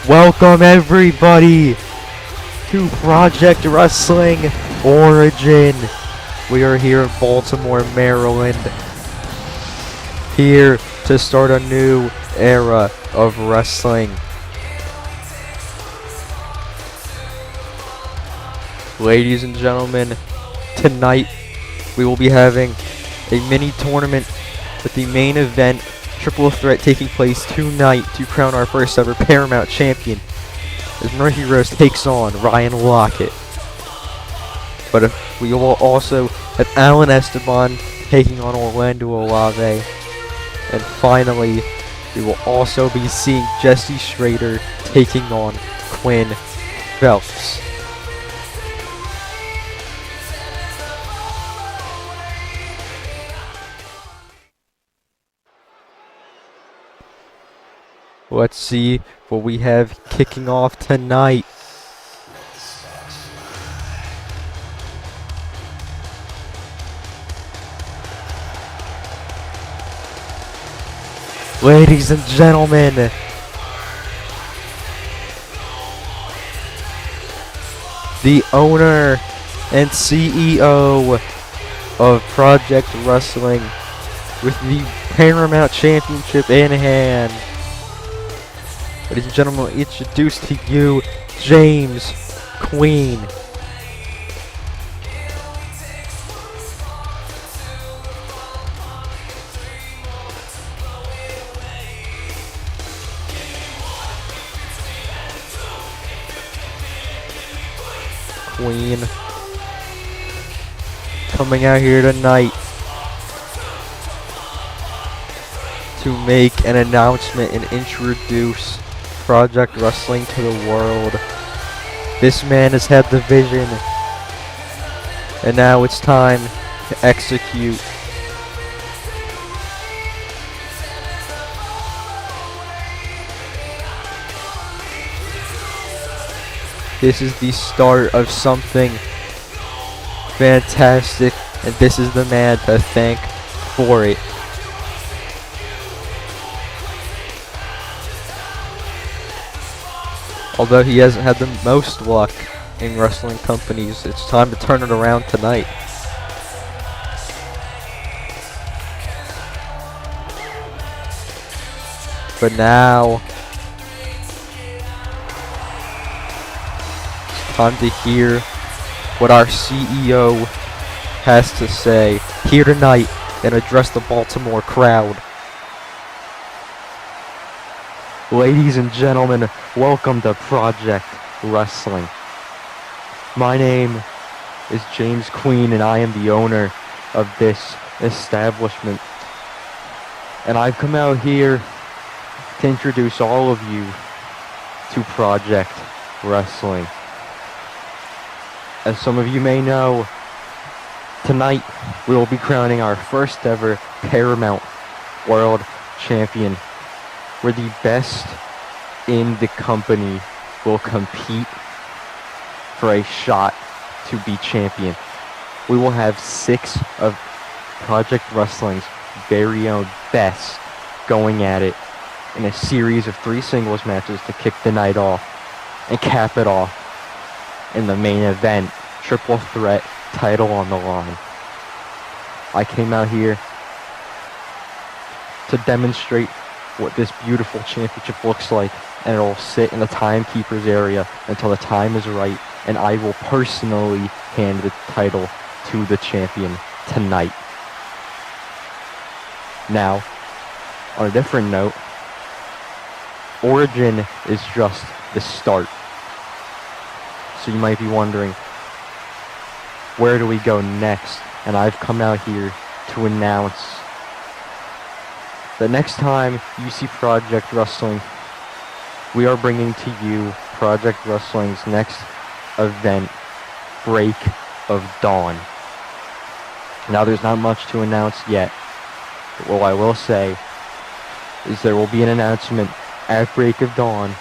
Welcome everybody to Project Wrestling Origin. We are here in Baltimore, Maryland, here to start a new era of wrestling. Ladies and gentlemen, tonight we will be having a mini tournament with the main event triple threat taking place tonight to crown our first ever Paramount champion as Murphy Rose takes on Ryan Lockett. But we will also have Alan Esteban taking on Orlando Olave. And finally, we will also be seeing Jesse Schrader taking on Quinn Phelps. Let's see what we have kicking off tonight. Ladies and gentlemen, the owner and CEO of Project Wrestling with the Paramount Championship in hand. Ladies and gentlemen, introduce to you James Queen. Queen coming out here tonight to make an announcement and introduce Project Wrestling to the world. This man has had the vision, and now it's time to execute. This is the start of something fantastic, and this is the man to thank for it. Although he hasn't had the most luck in wrestling companies, it's time to turn it around tonight. But now, it's time to hear what our CEO has to say here tonight and address the Baltimore crowd. Ladies and gentlemen, welcome to Project Wrestling. My name is James Queen, and I am the owner of this establishment. And I've come out here to introduce all of you to Project Wrestling. As some of you may know, tonight we will be crowning our first ever Paramount World Champion, where the best in the company will compete for a shot to be champion. We will have 6 of Project Wrestling's very own best going at it in a series of 3 singles matches to kick the night off and cap it off in the main event, triple threat, title on the line. I came out here to demonstrate what this beautiful championship looks like, and it'll sit in the timekeeper's area until the time is right, and I will personally hand the title to the champion tonight. Now, on a different note, Origin is just the start. So you might be wondering, where do we go next? And I've come out here to announce that next time you see Project Wrestling, we are bringing to you Project Wrestling's next event, Break of Dawn. Now, there's not much to announce yet, but what I will say is there will be an announcement at Break of Dawn,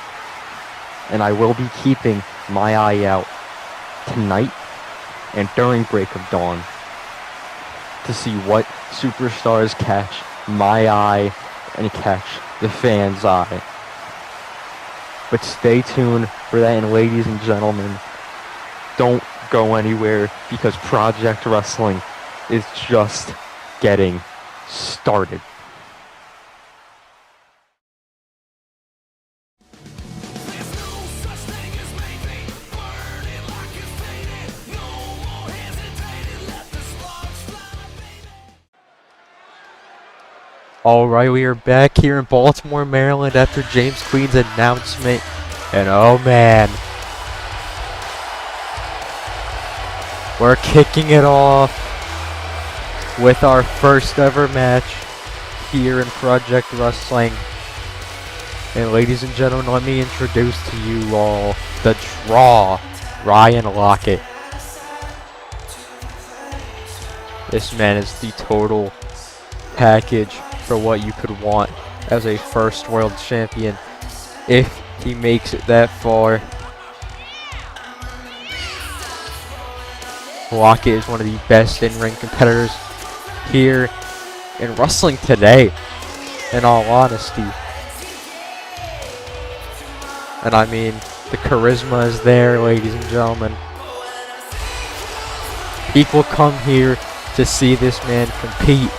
and I will be keeping my eye out tonight and during Break of Dawn to see what superstars catch my eye and catch the fans' eye. But stay tuned for that, and ladies and gentlemen, don't go anywhere because Project Wrestling is just getting started. Alright, we are back here in Baltimore, Maryland after James Queen's announcement. And oh man, we're kicking it off with our first ever match here in Project Wrestling. And ladies and gentlemen, let me introduce to you all the Draw, Ryan Lockett. This man is the total package for what you could want as a first world champion, if he makes it that far. Lockett is one of the best in-ring competitors here in wrestling today, in all honesty. And I mean, the charisma is there, ladies and gentlemen. People come here to see this man compete.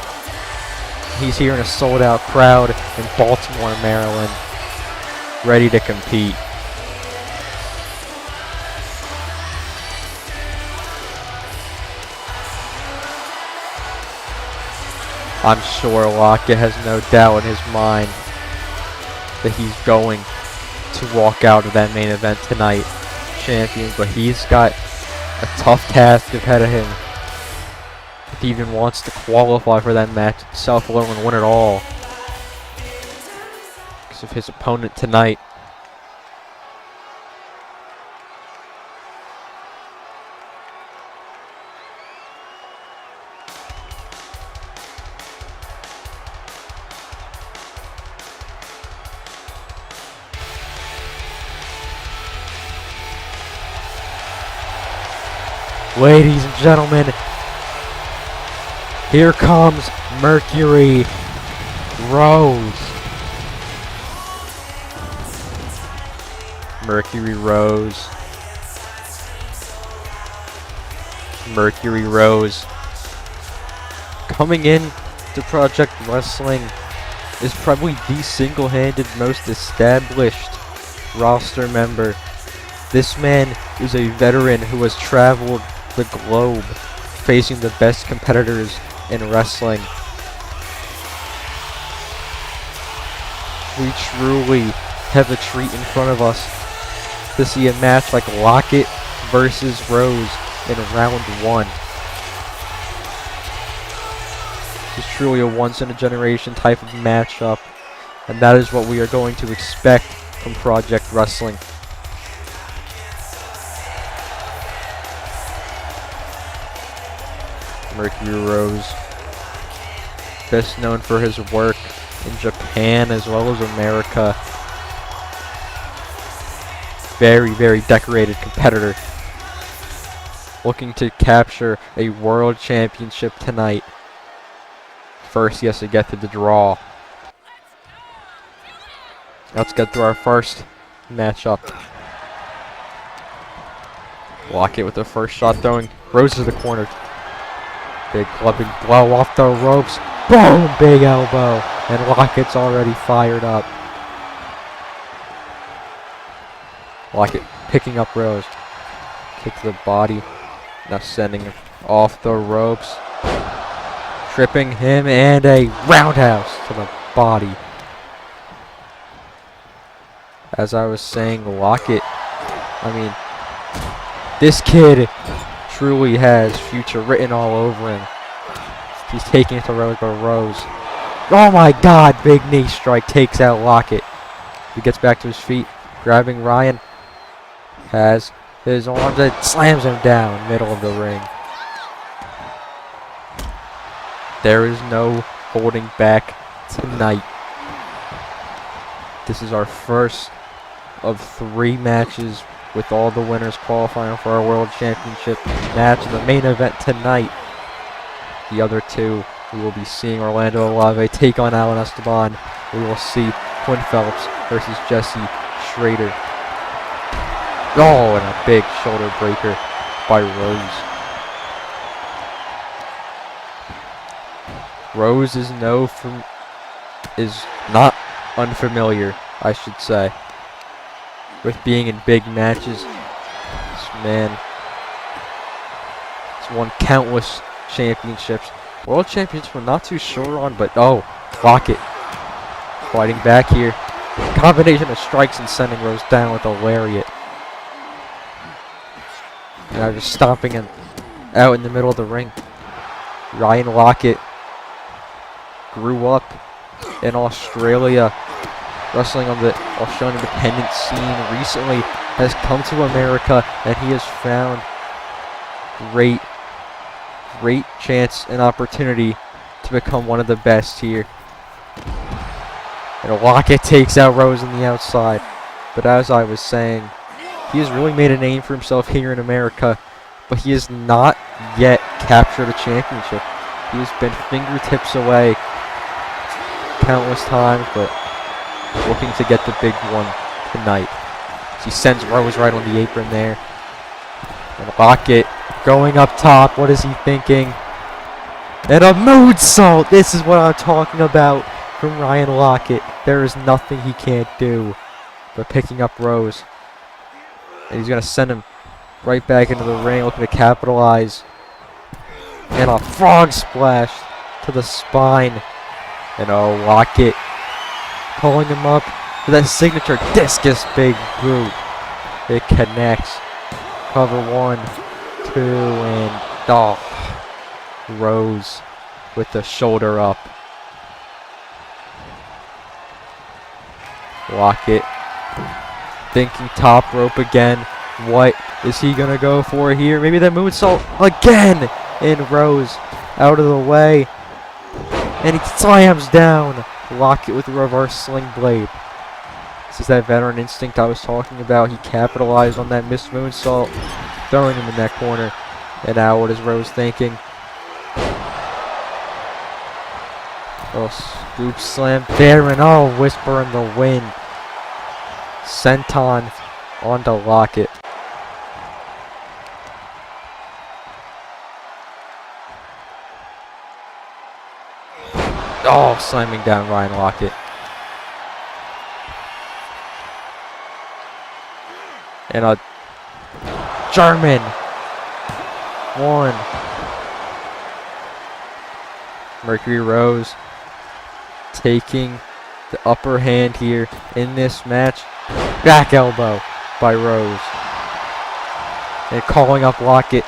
He's here in a sold-out crowd in Baltimore, Maryland, ready to compete. I'm sure Lockett has no doubt in his mind that he's going to walk out of that main event tonight champion, but he's got a tough task ahead of him. If he even wants to qualify for that match itself, let alone win it all. Because of his opponent tonight. Ladies and gentlemen, here comes Mercury Rose. Mercury Rose. Mercury Rose. Coming in to Project Wrestling is probably the single-handed most established roster member. This man is a veteran who has traveled the globe facing the best competitors in wrestling. We truly have a treat in front of us to see a match like Lockett versus Rose in round 1. This is truly a once-in-a-generation type of matchup, and that is what we are going to expect from Project Wrestling. Mercury Rose, best known for his work in Japan as well as America. Very, very decorated competitor. Looking to capture a world championship tonight. First, he has to get to the draw. Let's get through our first matchup. Lockett with the first shot, throwing Rose to the corner. Big clubbing blow off the ropes. Boom! Big elbow. And Lockett's already fired up. Lockett picking up Rose. Kick to the body. Now sending him off the ropes. Tripping him, and a roundhouse to the body. As I was saying, Lockett, I mean, this kid truly has future written all over him. He's taking it to Rose. Oh my god, big knee strike takes out Lockett. He gets back to his feet, grabbing Ryan. Has his arms and slams him down, middle of the ring. There is no holding back tonight. This is our first of 3 matches, with all the winners qualifying for our World Championship match in the main event tonight. The other 2, we will be seeing Orlando Olave take on Alan Esteban. We will see Quinn Phelps versus Jesse demonstrator. Oh, and a big shoulder breaker by Rose. Rose is not unfamiliar, I should say, with being in big matches. This man has won countless championships. World championships we're not too sure on, but oh, Lockett fighting back here. Combination of strikes and sending Rose down with a lariat. Now just stomping him out in the middle of the ring. Ryan Lockett grew up in Australia, wrestling on the Australian independent scene. Recently has come to America, and he has found great chance and opportunity to become one of the best here. And Lockett takes out Rose on the outside. But as I was saying, he has really made a name for himself here in America, but he has not yet captured a championship. He has been fingertips away countless times, but looking to get the big one tonight. He sends Rose right on the apron there. And Lockett going up top. What is he thinking? And a moonsault! This is what I'm talking about from Ryan Lockett. There is nothing he can't do but picking up Rose. And he's going to send him right back into the ring, looking to capitalize. And a frog splash to the spine. And oh, Lockett pulling him up for that signature discus big boot. It connects. Cover 1, 2, and oh, Rose with the shoulder up. Lockett thinking top rope again. What is he gonna go for here? Maybe that moonsault again. And Rose out of the way. And he slams down Lockett with a reverse sling blade. This is that veteran instinct I was talking about. He capitalized on that missed moonsault, throwing him in that corner. And now what is Rose thinking? Oh, scoop slam there, and oh, whisper in the wind. Senton onto Lockett. Oh, slamming down Ryan Lockett. And a German. 1. Mercury Rose taking the upper hand here in this match. Back elbow by Rose. And calling up Lockett.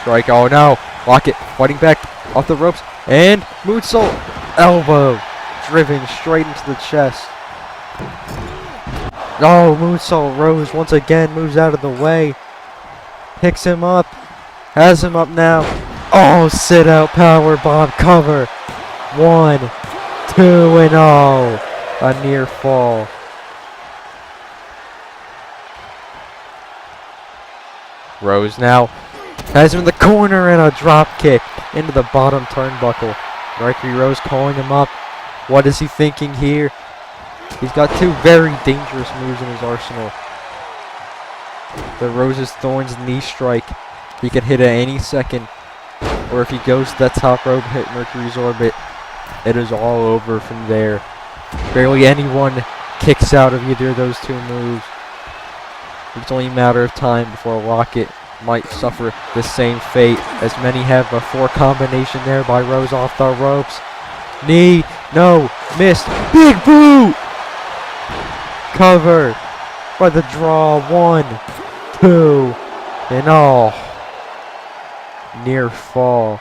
Strike. Oh no. Lockett fighting back off the ropes. And moonsault. Elbow. Driven straight into the chest. Oh, moonsault. Rose once again moves out of the way. Picks him up. Has him up now. Oh, sit out power bomb cover. 1, 2, and oh, a near fall. Rose now has him in the corner and a drop kick into the bottom turnbuckle. Mercury Rose calling him up. What is he thinking here? He's got 2 very dangerous moves in his arsenal. The Rose's Thorns knee strike. He can hit at any second. Or if he goes to that top rope, hit Mercury's orbit, it is all over from there. Barely anyone kicks out of either of those 2 moves. It's only a matter of time before Lockett might suffer the same fate as many have before. Combination there by Rose off the ropes. Knee, no, missed, big boot! Cover by the draw, 1, 2, and oh, near fall.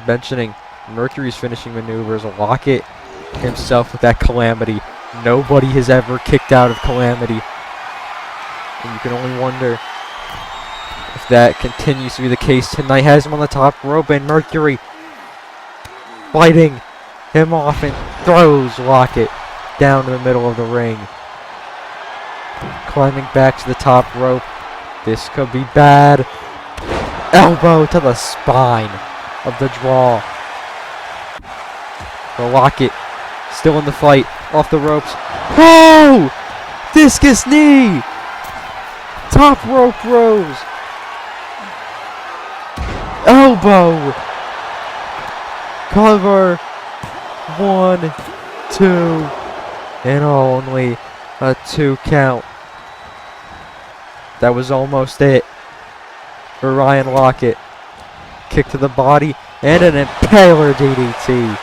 Mentioning Mercury's finishing maneuvers, Lockett himself with that Calamity. Nobody has ever kicked out of Calamity. And you can only wonder if that continues to be the case tonight. Has him on the top rope, and Mercury fighting him off and throws Lockett down to the middle of the ring. Climbing back to the top rope. This could be bad. Elbow to the spine of the draw. But Lockett still in the fight. Off the ropes. Oh! Discus knee! Top rope rose. Elbow. Cover. 1, 2, and only a 2 count. That was almost it for Ryan Lockett. Kick to the body and an impaler DDT.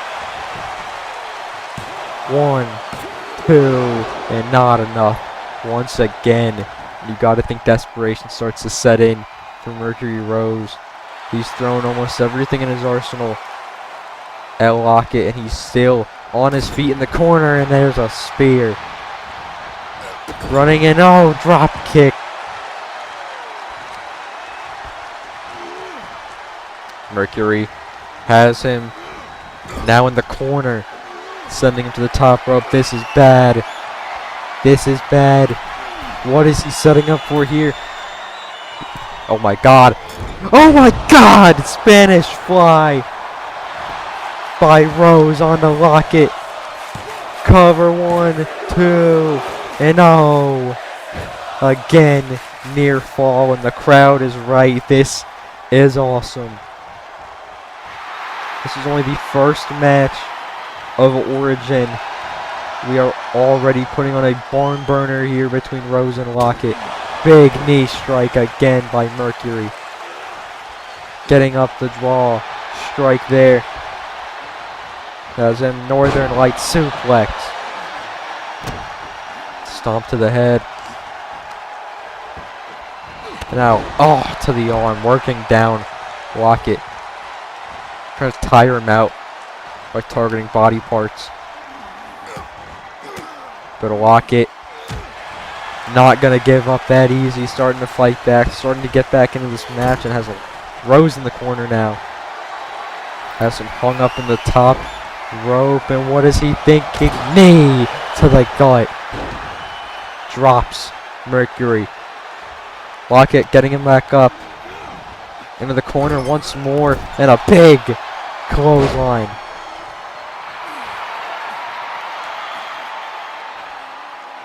1, 2, and not enough. Once again, you gotta think desperation starts to set in for Mercury Rose. He's thrown almost everything in his arsenal at Lockett, and he's still on his feet in the corner, and there's a spear. Running in, oh, drop kick. Mercury has him now in the corner, sending him to the top rope. This is bad. This is bad. What is he setting up for here? Oh my god. Oh my god! Spanish fly by Rose on the Lockett. Cover 1, 2, and oh. Again, near fall, and the crowd is right. This is awesome. This is only the first match of Origin. We are already putting on a barn burner here between Rose and Lockett. Big knee strike again by Mercury. Getting up the draw. Strike there. As in Northern Light suplex. Stomp to the head. Now, oh, to the arm. Working down Lockett. Trying to tire him out by targeting body parts. But Lockett not going to give up that easy. Starting to fight back. Starting to get back into this match. And has Rose in the corner now. Has him hung up in the top rope. And what is he thinking? Knee to the gut. Drops Mercury. Lockett getting him back up. Into the corner once more. And a big clothesline.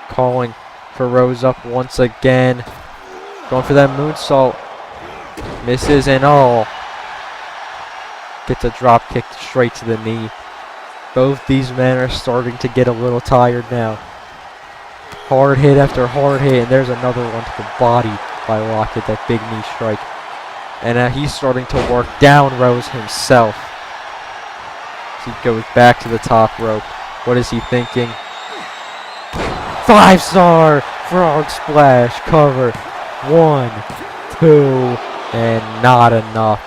Calling for Rose up once again. Going for that moonsault. Misses and all. Gets a drop kick straight to the knee. Both these men are starting to get a little tired now. Hard hit after hard hit, and there's another one to the body by Lockett, that big knee strike. And he's starting to work down Rose himself. He goes back to the top rope. What is he thinking? 5-star frog splash cover. 1, 2, and not enough.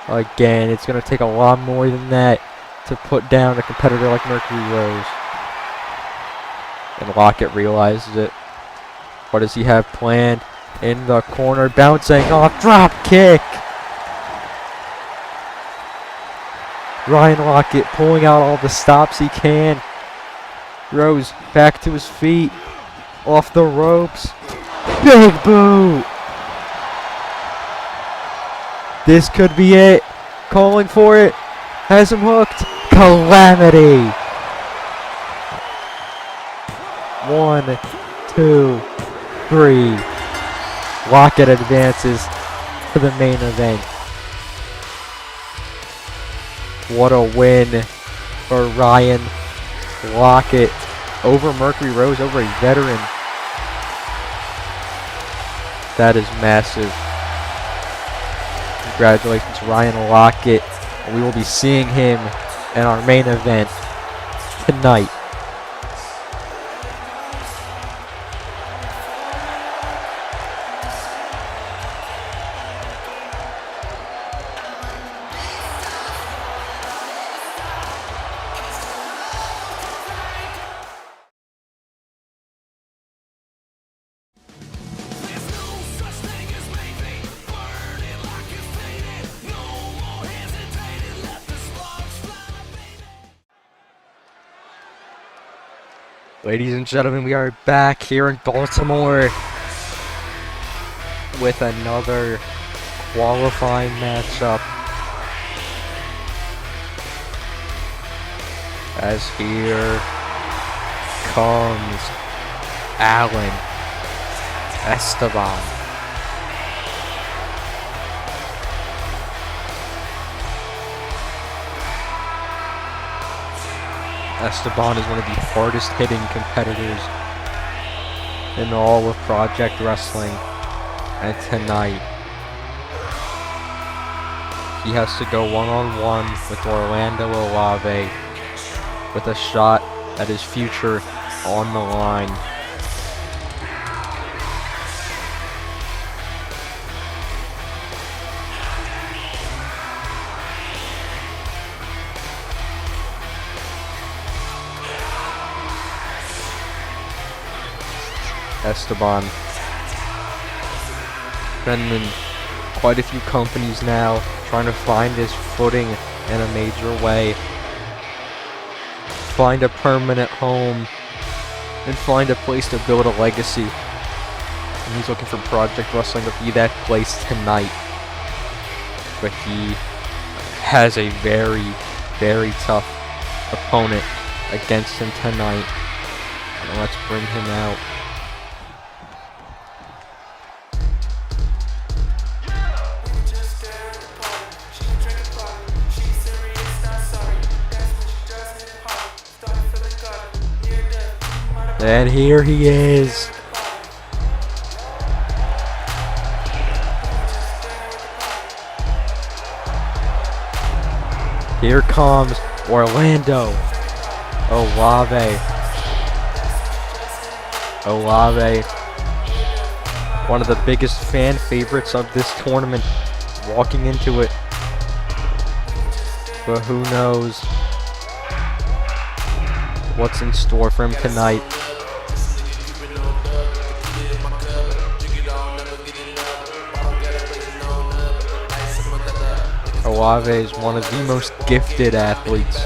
Again, it's going to take a lot more than that to put down a competitor like Mercury Rose. And Lockett realizes it. What does he have planned? In the corner, bouncing off, drop kick. Ryan Lockett pulling out all the stops he can. Rose back to his feet, off the ropes. Big boot. This could be it. Calling for it. Has him hooked. Calamity. 1, 2, 3. Lockett advances to the main event. What a win for Ryan Lockett over Mercury Rose, over a veteran. That is massive. Congratulations to Ryan Lockett. We will be seeing him in our main event tonight. Ladies and gentlemen, we are back here in Baltimore with another qualifying matchup. As here comes Alan Esteban. Esteban is one of the hardest hitting competitors in all of Project Wrestling, and tonight he has to go one-on-one with Orlando Olave with a shot at his future on the line. Esteban been in quite a few companies now, trying to find his footing in a major way, find a permanent home, and find a place to build a legacy. And he's looking for Project Wrestling to be that place tonight. But he has a very, very tough opponent against him tonight. And let's bring him out. And here he is. Here comes Orlando Olave. Olave, one of the biggest fan favorites of this tournament, walking into it. But who knows what's in store for him tonight. Olave is one of the most gifted athletes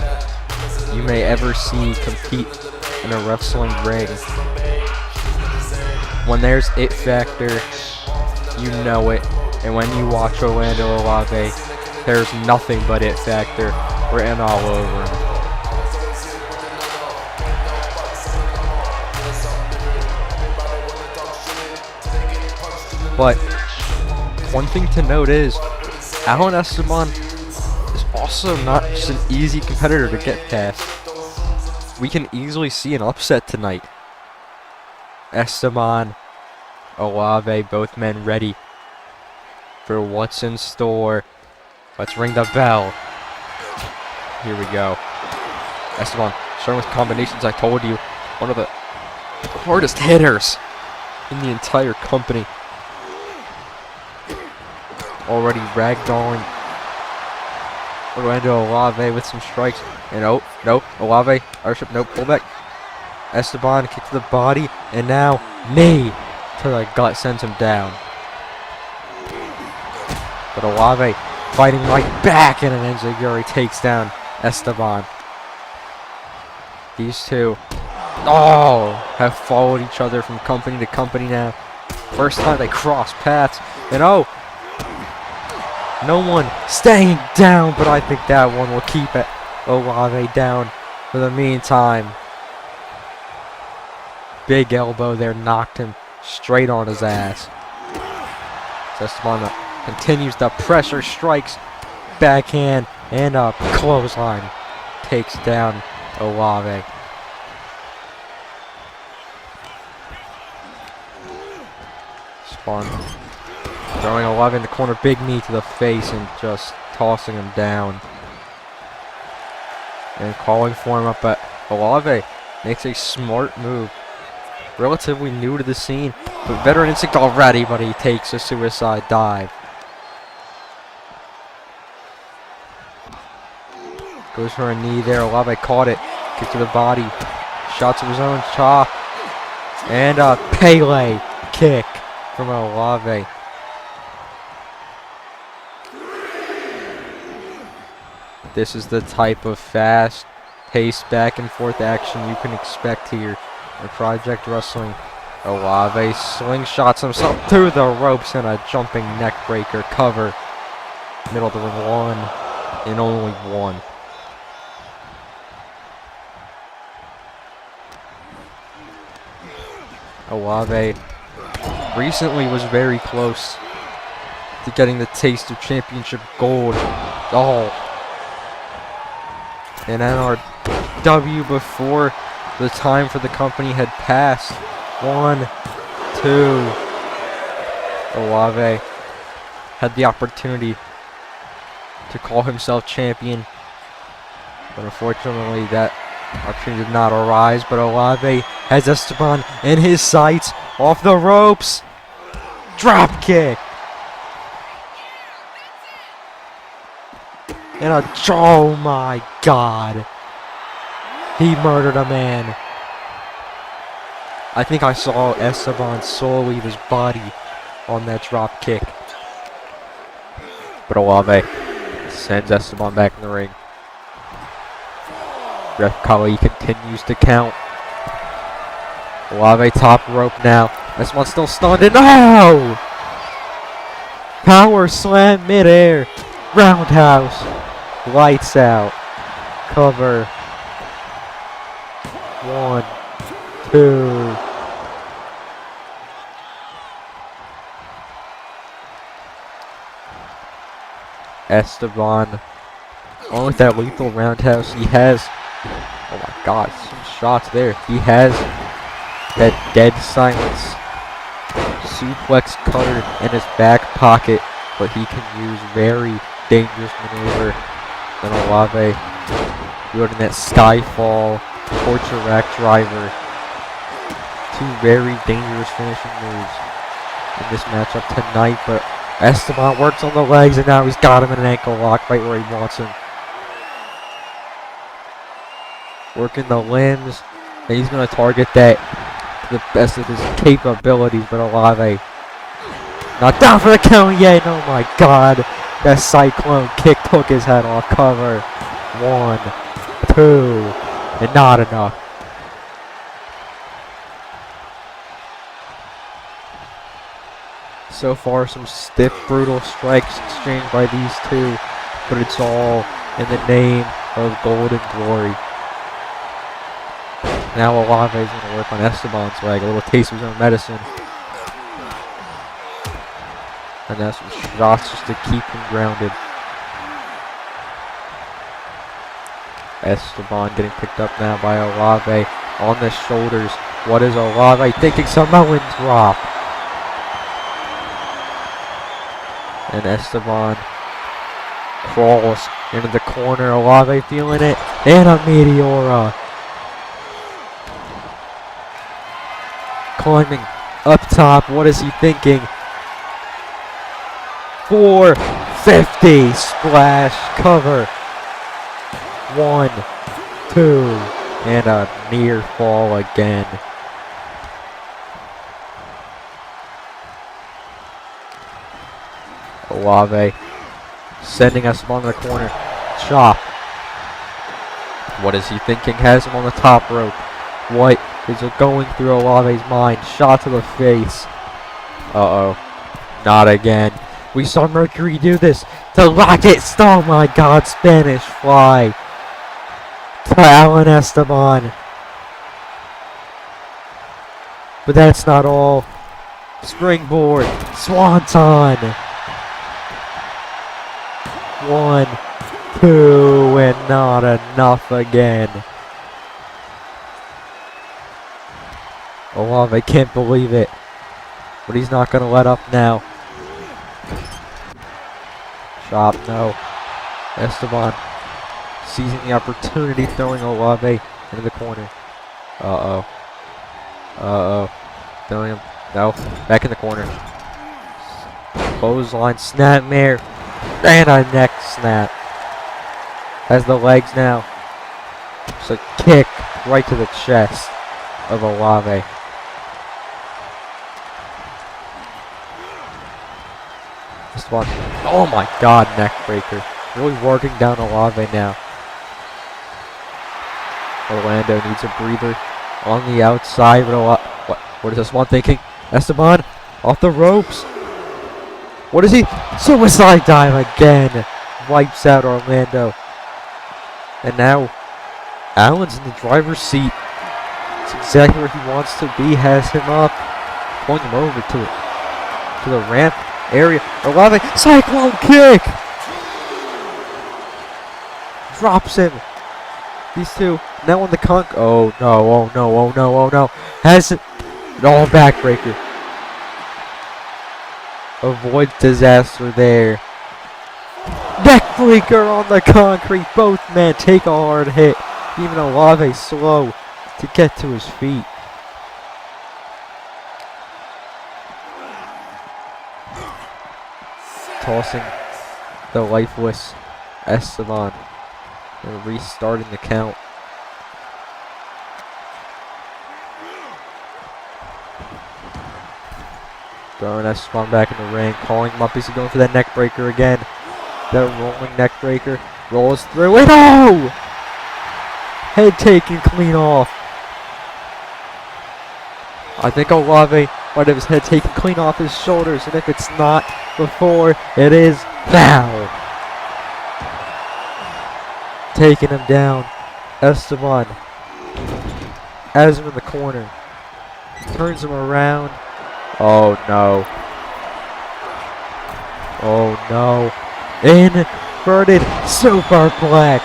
you may ever see compete in a wrestling ring. When there's it factor, you know it. And when you watch Orlando Olave, there's nothing but it factor written all over him. But one thing to note is, Alan Esteban is also not just an easy competitor to get past. We can easily see an upset tonight. Esteban, Olave, both men ready for what's in store. Let's ring the bell. Here we go. Esteban, starting with combinations, I told you. One of the hardest hitters in the entire company. Already ragdolling Orlando Olave with some strikes. And oh, nope, Olave, Arship, nope, pull back. Esteban, kick to the body, and now knee to the gut sends him down. But Olave fighting right back, and an enziguri takes down Esteban. These two, have followed each other from company to company now. First time they cross paths, and oh, no one staying down, but I think that one will keep it. Olave down for the meantime. Big elbow there knocked him straight on his ass. Esteban continues the pressure, strikes, backhand, and a clothesline. Takes down Olave. Spawn throwing Olave in the corner, big knee to the face and just tossing him down. And calling for him up, but Olave makes a smart move. Relatively new to the scene, but veteran instinct already, but he takes a suicide dive. Goes for a knee there, Olave caught it. Kick to the body, shots of his own chop, and a Pele kick from Olave. This is the type of fast-paced back-and-forth action you can expect here in Project Wrestling. Olave slingshots himself through the ropes and a jumping neckbreaker cover. Middle of the ring, one and only one. Olave recently was very close to getting the taste of championship gold. Oh. And then our W before the time for the company had passed. 1, 2. Olave had the opportunity to call himself champion, but unfortunately that opportunity did not arise. But Olave has Esteban in his sights, off the ropes, drop kick, and oh my God, he murdered a man. I think I saw Esteban soul leave his body on that drop kick. But Olave sends Esteban back in the ring. Ref Kali continues to count. Olave top rope now. Esteban still stunned and no! Power slam midair. Roundhouse. Lights out. Cover. 1, 2. Esteban, along with that lethal roundhouse, he has, oh my God, some shots there. He has that dead silence suplex cutter in his back pocket, but he can use very dangerous maneuver. Then Olave wielding that Skyfall torture rack driver. 2 very dangerous finishing moves in this matchup tonight, but Esteban works on the legs, and now he's got him in an ankle lock right where he wants him. Working the limbs, and he's going to target that to the best of his capabilities, but Olave not down for the count yet. Oh my God, that cyclone kick took his head off. Cover. 1, 2, and not enough. So far, some stiff, brutal strikes exchanged by these two, but it's all in the name of golden glory. Now Olave is going to work on Esteban's leg, a little taste of his own medicine. And that's some shots just to keep him grounded. Esteban getting picked up now by Olave on the shoulders. What is Olave thinking? Samoan drop. And Esteban crawls into the corner. Olave feeling it. And a Meteora. Climbing up top. What is he thinking? 450 splash cover. 1, 2, and a near fall again. Olave sending us along the corner. Chop. What is he thinking? Has him on the top rope. What is going through Olave's mind? Shot to the face. Uh-oh. Not again. We saw Mercury do this to Rocket. Oh my God, Spanish Fly to Alan Esteban. But that's not all. Springboard. Swanton. 1, 2, and not enough again. Olave can't believe it, but he's not going to let up now. Chop, no. Esteban seizing the opportunity, throwing Olave into the corner. Uh-oh. Uh-oh. Throwing him. No. Back in the corner. Clothesline, snapmare, and a neck snap. Has the legs now. Just a kick right to the chest of Olave. This one. Oh my God, neck breaker. Really working down Olave now. Orlando needs a breather on the outside. But what is this one thinking? Esteban off the ropes. What is he? Suicide dive again. Wipes out Orlando. And now Allen's in the driver's seat. It's exactly where he wants to be. Has him up. Pulling him over to the ramp area. Olave, cyclone kick! Drops him. These two now on the oh no, oh no, oh no, oh no. Has it. Oh, backbreaker. Avoid disaster there. Neckbreaker on the concrete. Both men take a hard hit. Even Olave slow to get to his feet. Tossing the lifeless Esteban and restarting the count. Throwing Esteban back in the ring, calling him up. Is he going for that neck breaker again? That rolling neck breaker rolls through it. Oh! Head taken clean off. I think Olave might have his head taken clean off his shoulders, and if it's not before, it is now. Taking him down. Esteban has him in the corner. Turns him around. Oh no. Oh no. Inverted superplex.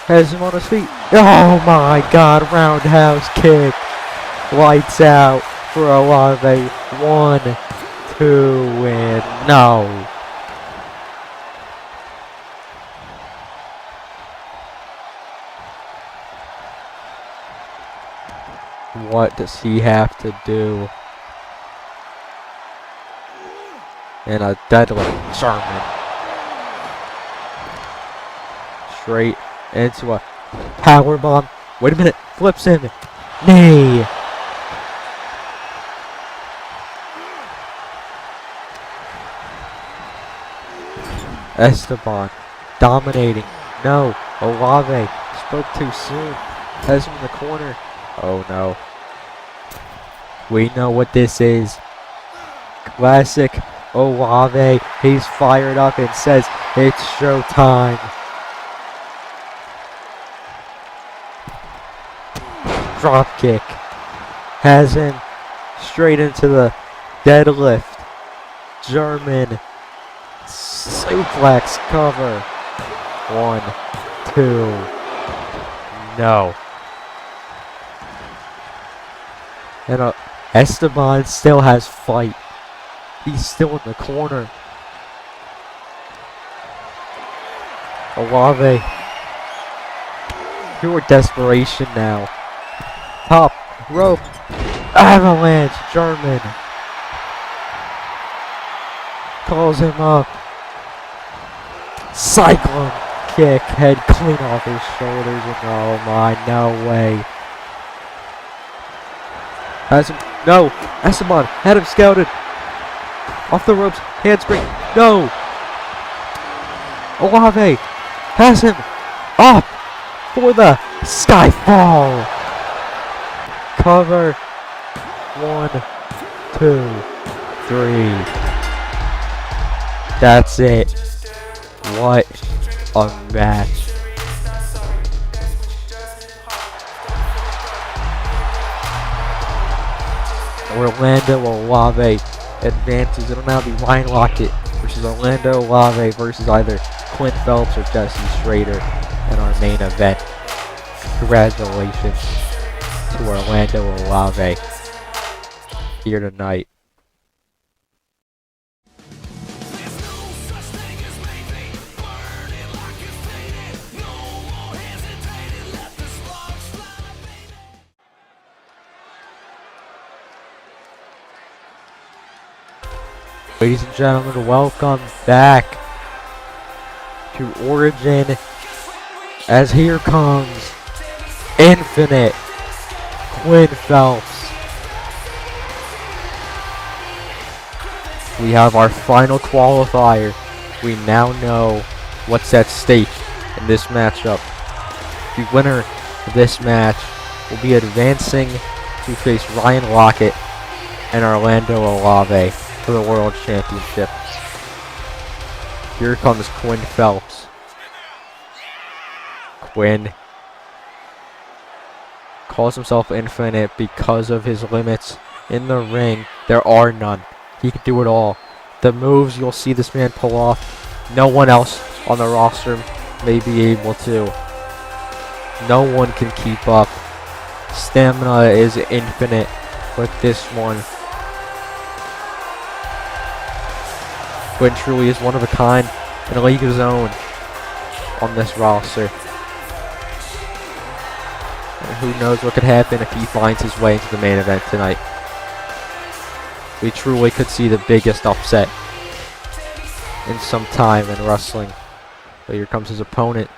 Has him on his feet. Oh my god. Roundhouse kick. Lights out for Olave. 1, 2, and no. What does he have to do? And a deadlift German. Straight into a power bomb. Wait a minute. Flips him. Knee. Esteban dominating. No. Olave spoke too soon. Has him in the corner. Oh no. We know what this is. Classic Olave. He's fired up and says it's showtime. Drop kick. Has him straight into the deadlift. German suplex cover. 1, 2. No. And Esteban still has fight. He's still in the corner. Olave. Pure desperation now. Top rope. Avalanche. German. Calls him up. Cyclone kick. Head clean off his shoulders. And oh my, no way. Has him. No. Esteban had him scouted. Off the ropes. Handspring. No. Olave has him up for the Skyfall. Cover. 1, 2, 3. That's it. What a match. Orlando Olave advances. It'll now be Ryan Lockett versus Orlando Olave versus either Quinn Phelps or Jesse Schrader in our main event. Congratulations to Orlando Olave here tonight. Ladies and gentlemen, welcome back to Origin, as here comes Infinite Quinn Phelps. We have our final qualifier. We now know what's at stake in this matchup. The winner of this match will be advancing to face Ryan Lockett and Orlando Olave for the World Championship. Here comes Quinn Phelps. Quinn calls himself infinite because of his limits in the ring. There are none. He can do it all. The moves you'll see this man pull off, no one else on the roster may be able to. No one can keep up. Stamina is infinite with this one. Quinn truly is one of a kind in a league of his own on this roster. And who knows what could happen if he finds his way into the main event tonight. We truly could see the biggest upset in some time in wrestling. But here comes his opponent.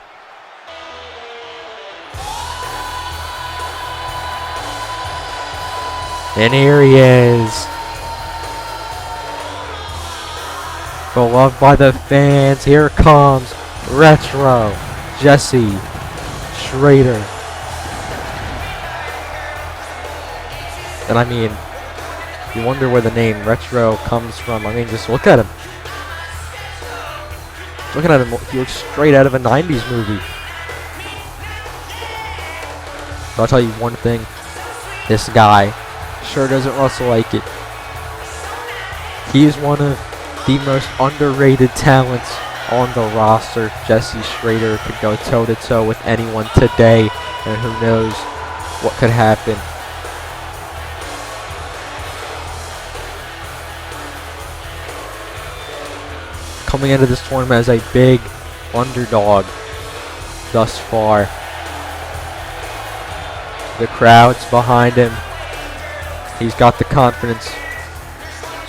And here he is. Beloved by the fans. Here comes Retro Jesse Schrader. And I mean, you wonder where the name Retro comes from. I mean, just look at him. Looking at him, he looks straight out of a 90s movie. But I'll tell you one thing. This guy sure doesn't wrestle like it. He is one of the most underrated talents on the roster. Jesse Schrader could go toe-to-toe with anyone today. And who knows what could happen. Coming into this tournament as a big underdog thus far. The crowd's behind him. He's got the confidence.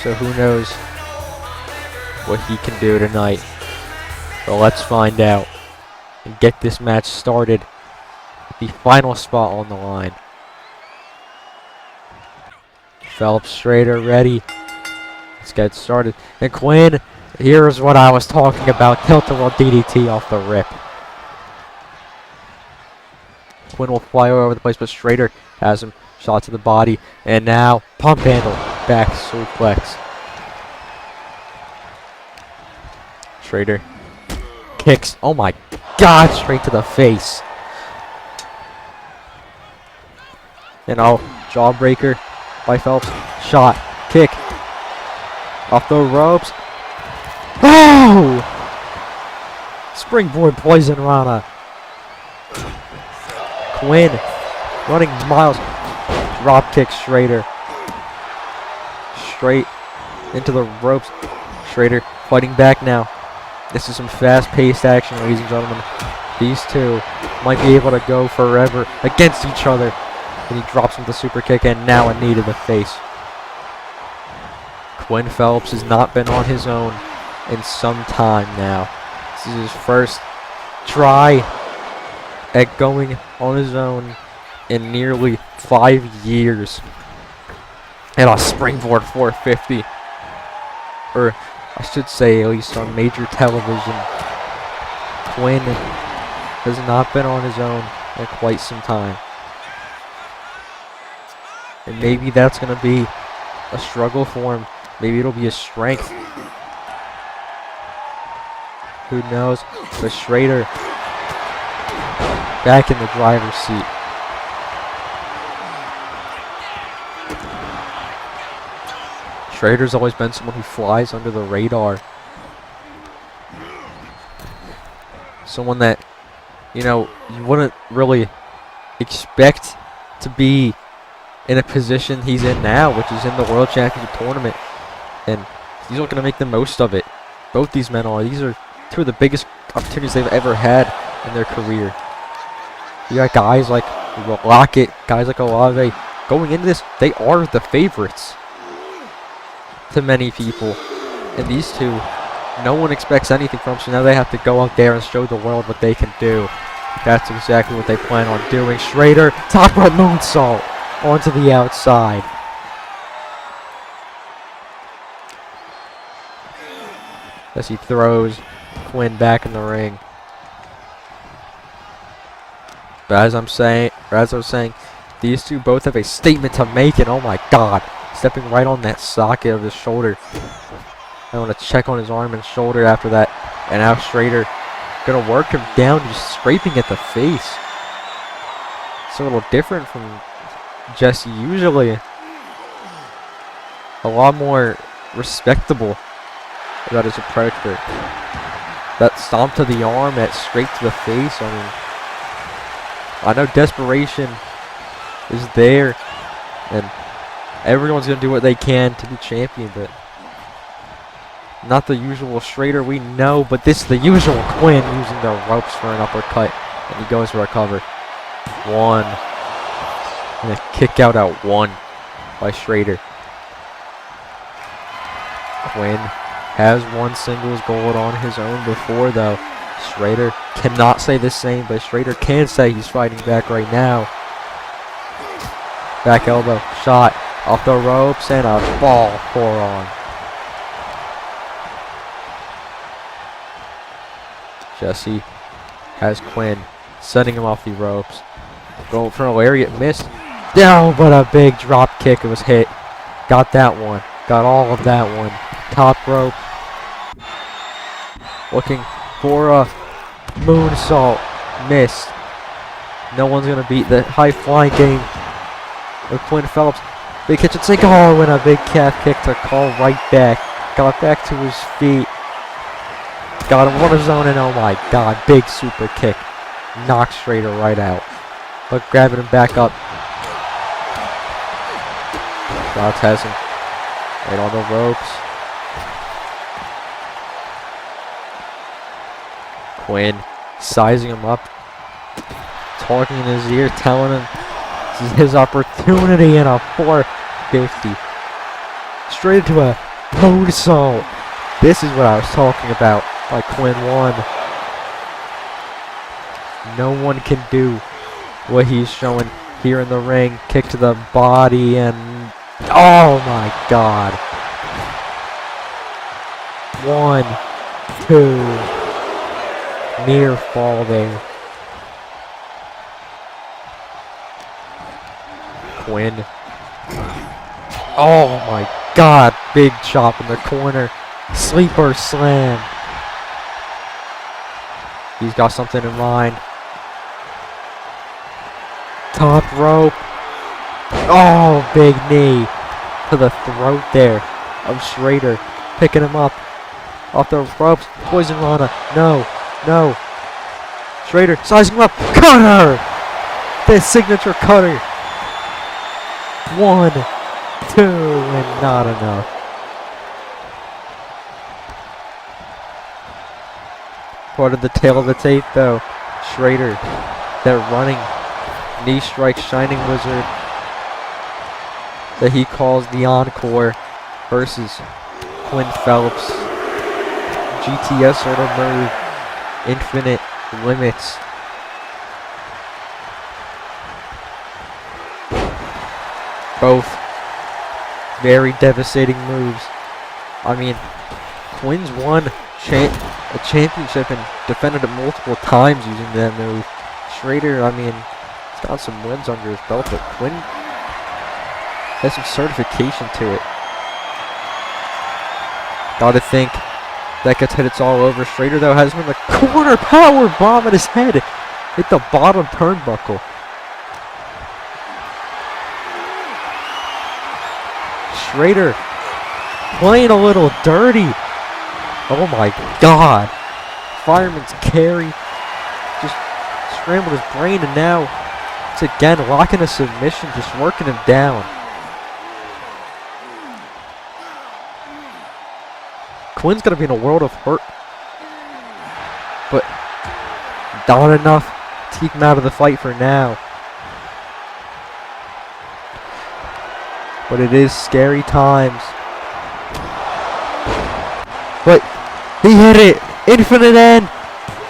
So who knows what he can do tonight. But let's find out and get this match started. The final spot on the line. Phelps Schrader ready. Let's get started. And Quinn, here's what I was talking about. Tilt-a-whirl DDT off the rip. Quinn will fly all over the place, but Schrader has him. Shot to the body. And now, pump handle. Back suplex. Schrader kicks. Oh my God, straight to the face. And jawbreaker by Phelps. Shot. Kick. Off the ropes. Oh! Springboard poison Rana. Quinn running miles. Drop kick Schrader. Straight into the ropes. Schrader fighting back now. This is some fast-paced action, ladies and gentlemen. These two might be able to go forever against each other. And he drops him with a super kick and now a knee to the face. Quinn Phelps has not been on his own in some time now. This is his first try at going on his own in nearly 5 years. And a springboard 450. Or I should say at least on major television. Quinn has not been on his own in quite some time. And maybe that's going to be a struggle for him. Maybe it'll be a strength. Who knows? But Schrader back in the driver's seat. Schrader's always been someone who flies under the radar. Someone that, you know, you wouldn't really expect to be in a position he's in now, which is in the World Championship Tournament. And he's looking to make the most of it. Both these men are. These are two of the biggest opportunities they've ever had in their career. You got guys like Lockett, guys like Olave. Going into this, they are the favorites to many people. And these two, no one expects anything from them, so now they have to go out there and show the world what they can do. That's exactly what they plan on doing. Schrader, top rope moonsault onto the outside. As he throws Quinn back in the ring. But as I was saying, these two both have a statement to make, and oh my God, stepping right on that socket of his shoulder. I want to check on his arm and shoulder after that. And now Schrader Gonna work him down, just scraping at the face. It's a little different from Jesse usually. A lot more respectable about his approach, but that stomp to the arm, that scrape to the face, I mean, I know desperation is there, and everyone's going to do what they can to be champion, but not the usual Schrader we know, but this is the usual Quinn using the ropes for an uppercut, and he goes for a cover. One, and a kick out at one by Schrader. Quinn has won singles gold on his own before, though. Schrader cannot say the same, but Schrader can say he's fighting back right now. Back elbow, shot off the ropes, and a ball forearm. Jesse has Quinn setting him off the ropes. Going for a lariat, missed. No, but a big drop kick. It was hit. Got that one. Got all of that one. Top rope. Looking for a moonsault. Missed. No one's going to beat the high flying game with Quinn Phelps. Big kitchen sink. Oh, and a big calf kick to call right back. Got back to his feet. Got him on his own, and oh my god, big super kick. Knocks Schrader right out. But grabbing him back up. Shots has him right on the ropes. Quinn sizing him up, talking in his ear, telling him this is his opportunity, and a 450. Straight into a moonsault. This is what I was talking about by Quinn 1. No one can do what he's showing here in the ring. Kick to the body, and oh my god. 1, 2. Near fall there. Quinn. Oh my god. Big chop in the corner. Sleeper slam. He's got something in mind. Top rope. Oh, big knee to the throat there of Schrader. Picking him up off the ropes. Poison Rana. No. No. Schrader sizing him up. Cutter! The signature cutter. 1, 2, and not enough. Part of the tail of the tape, though. Schrader, that running knee strike Shining Wizard that he calls the Encore versus Quinn Phelps. GTS sort of move. Infinite limits. Both very devastating moves. I mean, Quinn's won a championship and defended it multiple times using that move. Schrader, I mean, he's got some wins under his belt, but Quinn has some certification to it. Gotta think that gets hit, it's all over. Schrader, though, has him in the corner. Power bomb at his head. Hit the bottom turnbuckle. Schrader playing a little dirty. Oh my god. Fireman's carry. Just scrambled his brain, and now it's again locking a submission, just working him down. Quinn's going to be in a world of hurt, but not enough to keep him out of the fight for now. But it is scary times. But he hit it. Infinite end.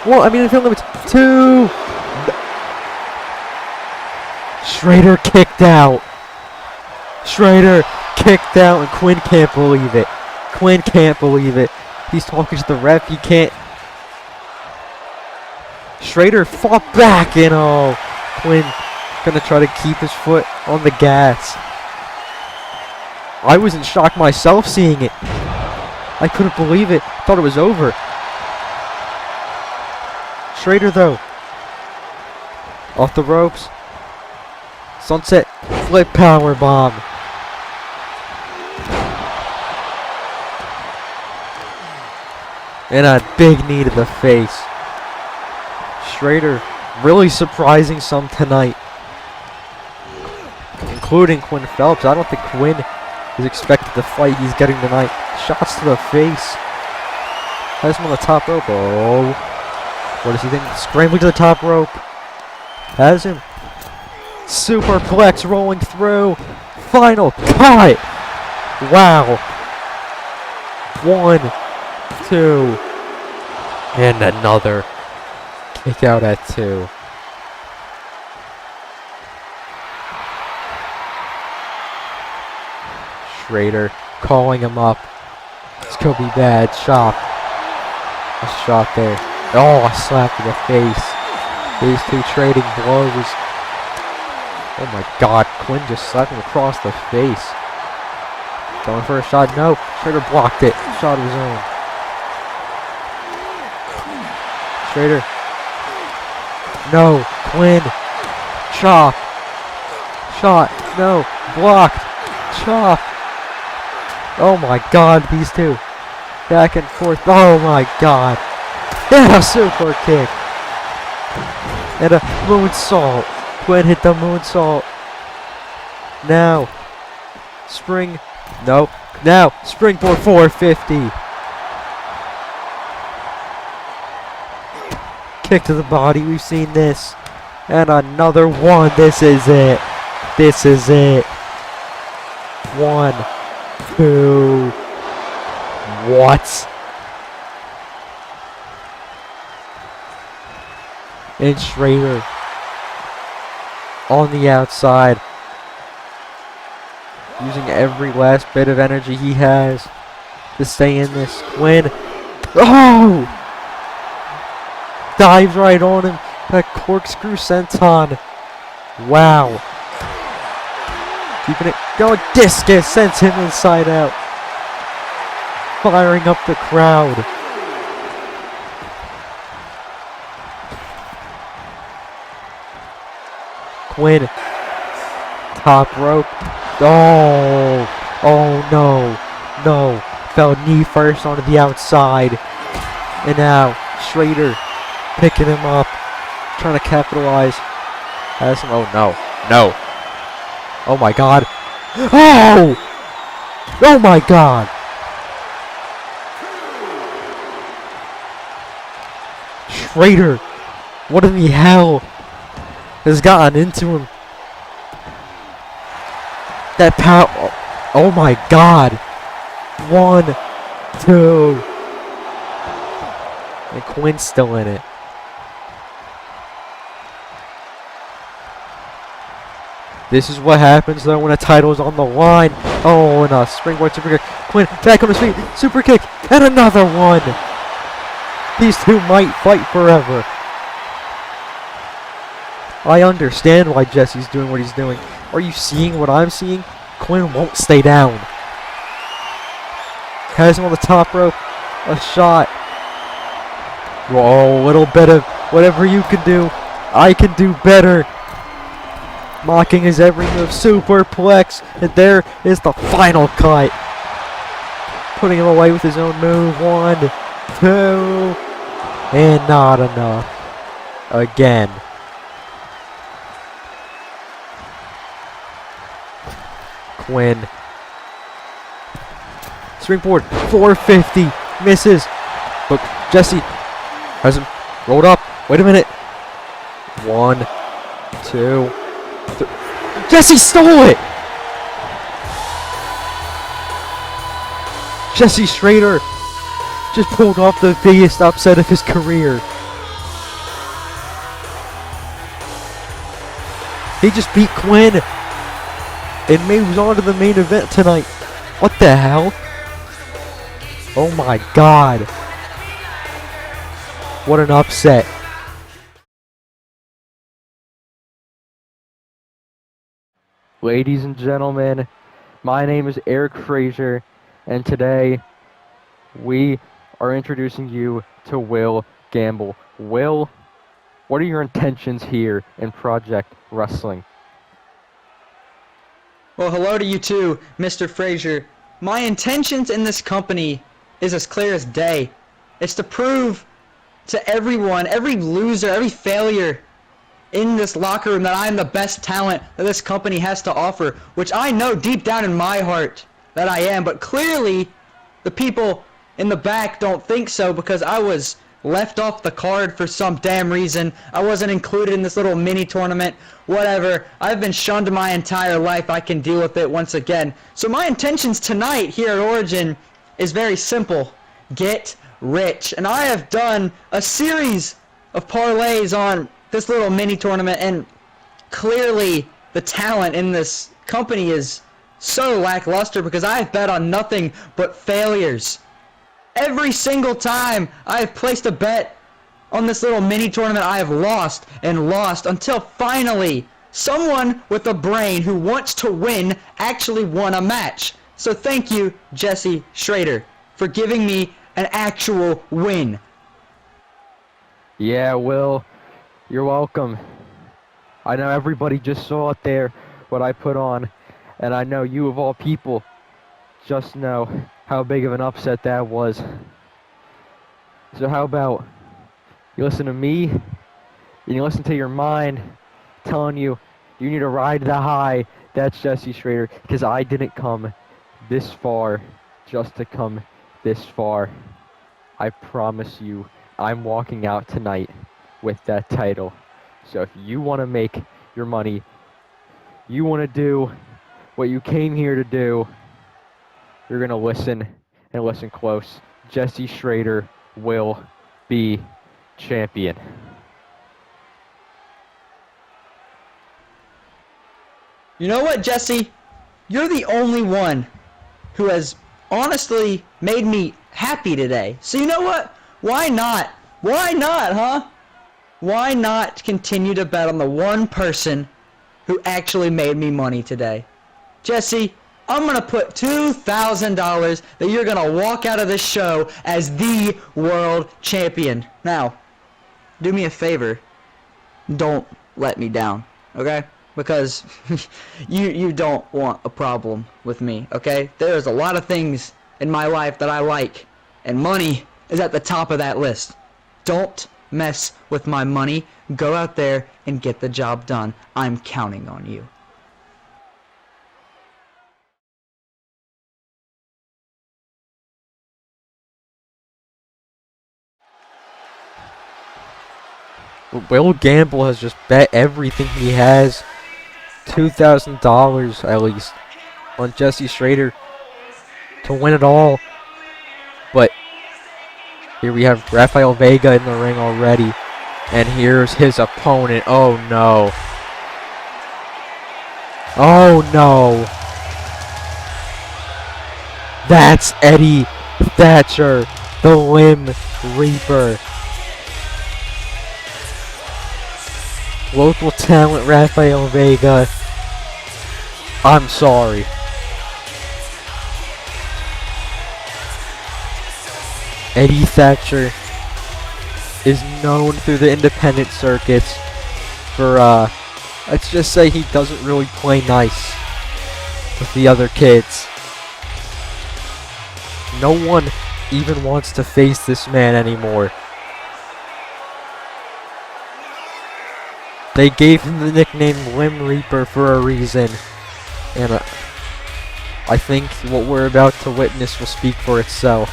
Well, I mean, infinite limits. 2. Schrader kicked out. Schrader kicked out, and Quinn can't believe it. Quinn can't believe it. He's talking to the ref. He can't. Schrader fought back, and oh, Quinn gonna try to keep his foot on the gas. I was in shock myself seeing it. I couldn't believe it. Thought it was over. Schrader, though. Off the ropes. Sunset flip power bomb. And a big knee to the face. Schrader really surprising some tonight, including Quinn Phelps. I don't think Quinn is expected to fight he's getting tonight. Shots to the face. Has him on the top rope. Oh. What does he think? Scrambling to the top rope. Has him. Superplex rolling through. Final cut. Wow. 1, 2. And another. Kick out at 2. Schrader calling him up. This could be bad. Chop. A shot there. Oh, a slap to the face. These two trading blows. Oh my god, Quinn just slapped him across the face. Going for a shot. No. Schrader blocked it. Shot of his own. Schrader. No. Quinn. Chop. Shot. No. Blocked. Chop. Oh my god, these two. Back and forth. Oh my god. And a super kick. And a moonsault. Quinn hit the moonsault. Now. Spring. Nope. Now. Springboard 450. Kick to the body. We've seen this. And another one. This is it. This is it. 1, 2. What? And Schrader on the outside, using every last bit of energy he has to stay in this. Quinn. Oh! Dives right on him. That corkscrew senton. Wow. Keeping it going. Discus sends him inside out. Firing up the crowd. Quinn. Top rope. Oh. Oh no. No. Fell knee first onto the outside. And now Schrader picking him up. Trying to capitalize. Has him. Oh no. No. Oh my god. Oh! Oh my god. Schrader. What in the hell has gotten into him? That power. Oh my god. 1, 2. And Quinn's still in it. This is what happens though when a title is on the line. Oh, and a springboard super kick. Quinn back on his feet. Super kick. And another one. These two might fight forever. I understand why Jesse's doing what he's doing. Are you seeing what I'm seeing? Quinn won't stay down. Has him on the top rope. A shot. Whoa, a little bit of whatever you can do, I can do better. Mocking his every move. Superplex. And there is the final cut. Putting him away with his own move. 1, 2. And not enough. Again. Quinn. Springboard 450. Misses. But Jesse has him rolled up. Wait a minute. 1, 2, 3. Jesse stole it! Jesse Schrader just pulled off the biggest upset of his career. He just beat Quinn and moves on to the main event tonight. What the hell? Oh my god. What an upset. Ladies and gentlemen, my name is Eric Frazier, and today we are introducing you to Will Gamble. Will What are your intentions here in Project Wrestling? Well, hello to you too, Mr. Frazier. My intentions in this company is as clear as day. It's to prove to everyone, every loser, every failure in this locker room that I am the best talent that this company has to offer, which I know deep down in my heart that I am, but clearly the people in the back don't think so because I was left off the card for some damn reason. I wasn't included in this little mini tournament. Whatever. I've been shunned my entire life. I can deal with it once again. So my intentions tonight here at Origin is very simple. Get rich. And I have done a series of parlays on this little mini tournament, and clearly the talent in this company is so lackluster because I have bet on nothing but failures. Every single time I have placed a bet on this little mini tournament, I have lost and lost until finally someone with a brain who wants to win actually won a match. So thank you, Jesse Schrader, for giving me an actual win. Yeah, Will, you're welcome. I know everybody just saw it there, what I put on, and I know you of all people just know how big of an upset that was. So how about you listen to me, and you listen to your mind telling you you need to ride the high. That's Jesse Schrader, because I didn't come this far just to come this far. I promise you, I'm walking out tonight with that title. So if you want to make your money, you want to do what you came here to do, you're going to listen and listen close. Jesse Schrader will be champion. You know what, Jesse? You're the only one who has honestly made me happy today. So you know what? Why not? Why not, huh? Why not continue to bet on the one person who actually made me money today? Jesse, I'm going to put $2,000 that you're going to walk out of this show as the world champion. Now, do me a favor. Don't let me down, okay? Because you don't want a problem with me, okay? There's a lot of things in my life that I like, and money is at the top of that list. Don't mess with my money. Go out there and get the job done. I'm counting on you. Will Gamble has just bet everything he has, $2,000 at least, on Jesse Schrader to win it all. But here we have Rafael Vega in the ring already, and here's his opponent. Oh no. Oh no. That's Eddie Thatcher, the Limb Reaper. Local talent Rafael Vega. I'm sorry. Eddie Thatcher is known through the independent circuits for, let's just say he doesn't really play nice with the other kids. No one even wants to face this man anymore. They gave him the nickname Limb Reaper for a reason, and I think what we're about to witness will speak for itself.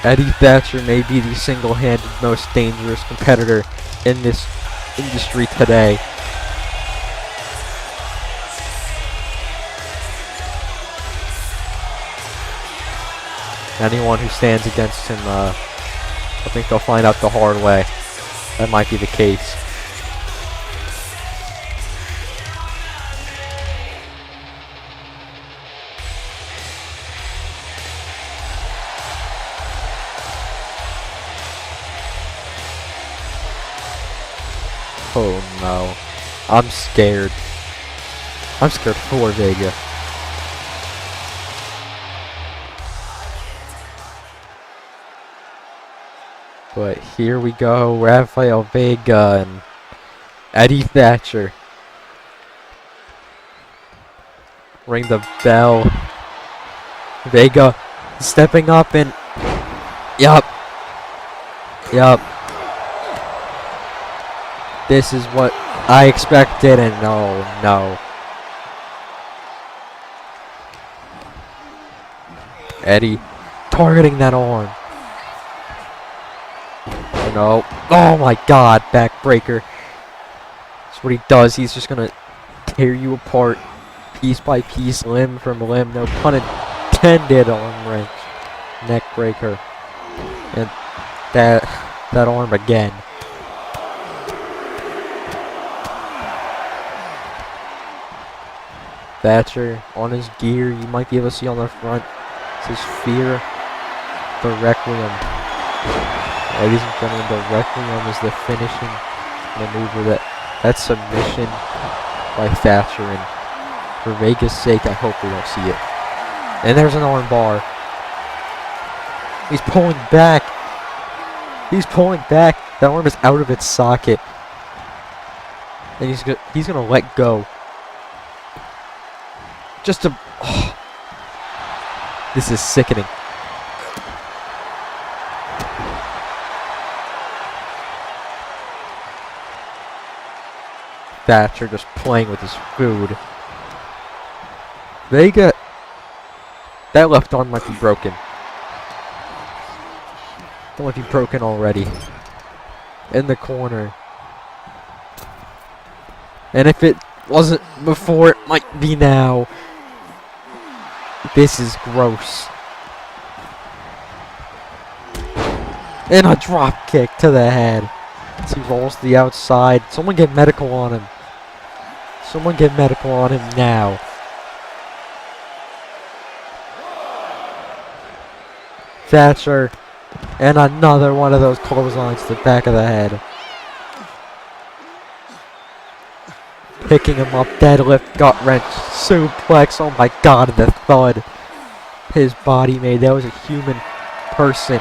Eddie Thatcher may be the single-handed most dangerous competitor in this industry today. Anyone who stands against him, I think they'll find out the hard way. That might be the case. Oh no. I'm scared. I'm scared for Vega. But here we go, Rafael Vega and Eddie Thatcher. Ring the bell. Vega stepping up and yup. This is what I expected, and no. Eddie targeting that arm. No. Oh my god, backbreaker. That's what he does. He's just gonna tear you apart piece by piece, limb from limb. No pun intended. Arm wrench. Neck breaker. And that arm again. Thatcher on his gear. You might be able to see on the front. It says Fear the Requiem. Ladies and gentlemen, the Requiem is the finishing maneuver. That submission by Thatcher, and for Vega's sake, I hope we don't see it. And there's an arm bar. He's pulling back. That arm is out of its socket, and he's gonna let go. Just to. Oh, this is sickening. Thatcher just playing with his food. Vega. That left arm might be broken. That might be broken already. In the corner. And if it wasn't before, it might be now. This is gross. And a drop kick to the head. As he rolls to the outside. Someone get medical on him. Someone get medical on him now. Thatcher. And another one of those clotheslines to the back of the head. Picking him up, deadlift, gut wrench, suplex. Oh my god, the thud his body made. That was a human person.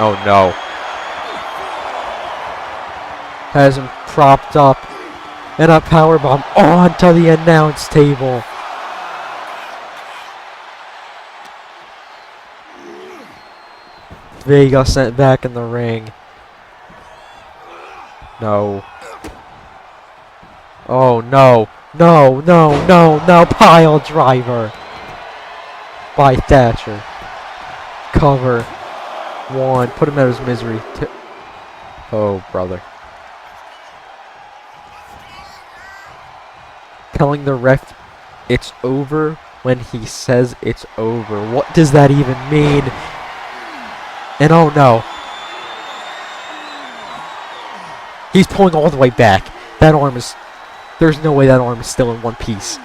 Oh no. Has him propped up. And a powerbomb onto the announce table. Vega sent back in the ring. No. Oh no. No. Pile driver. By Thatcher. Cover. One. Put him out of his misery. Oh, brother. Telling the ref it's over when he says it's over. What does that even mean? And oh no. He's pulling all the way back. That arm is... There's no way that arm is still in one piece.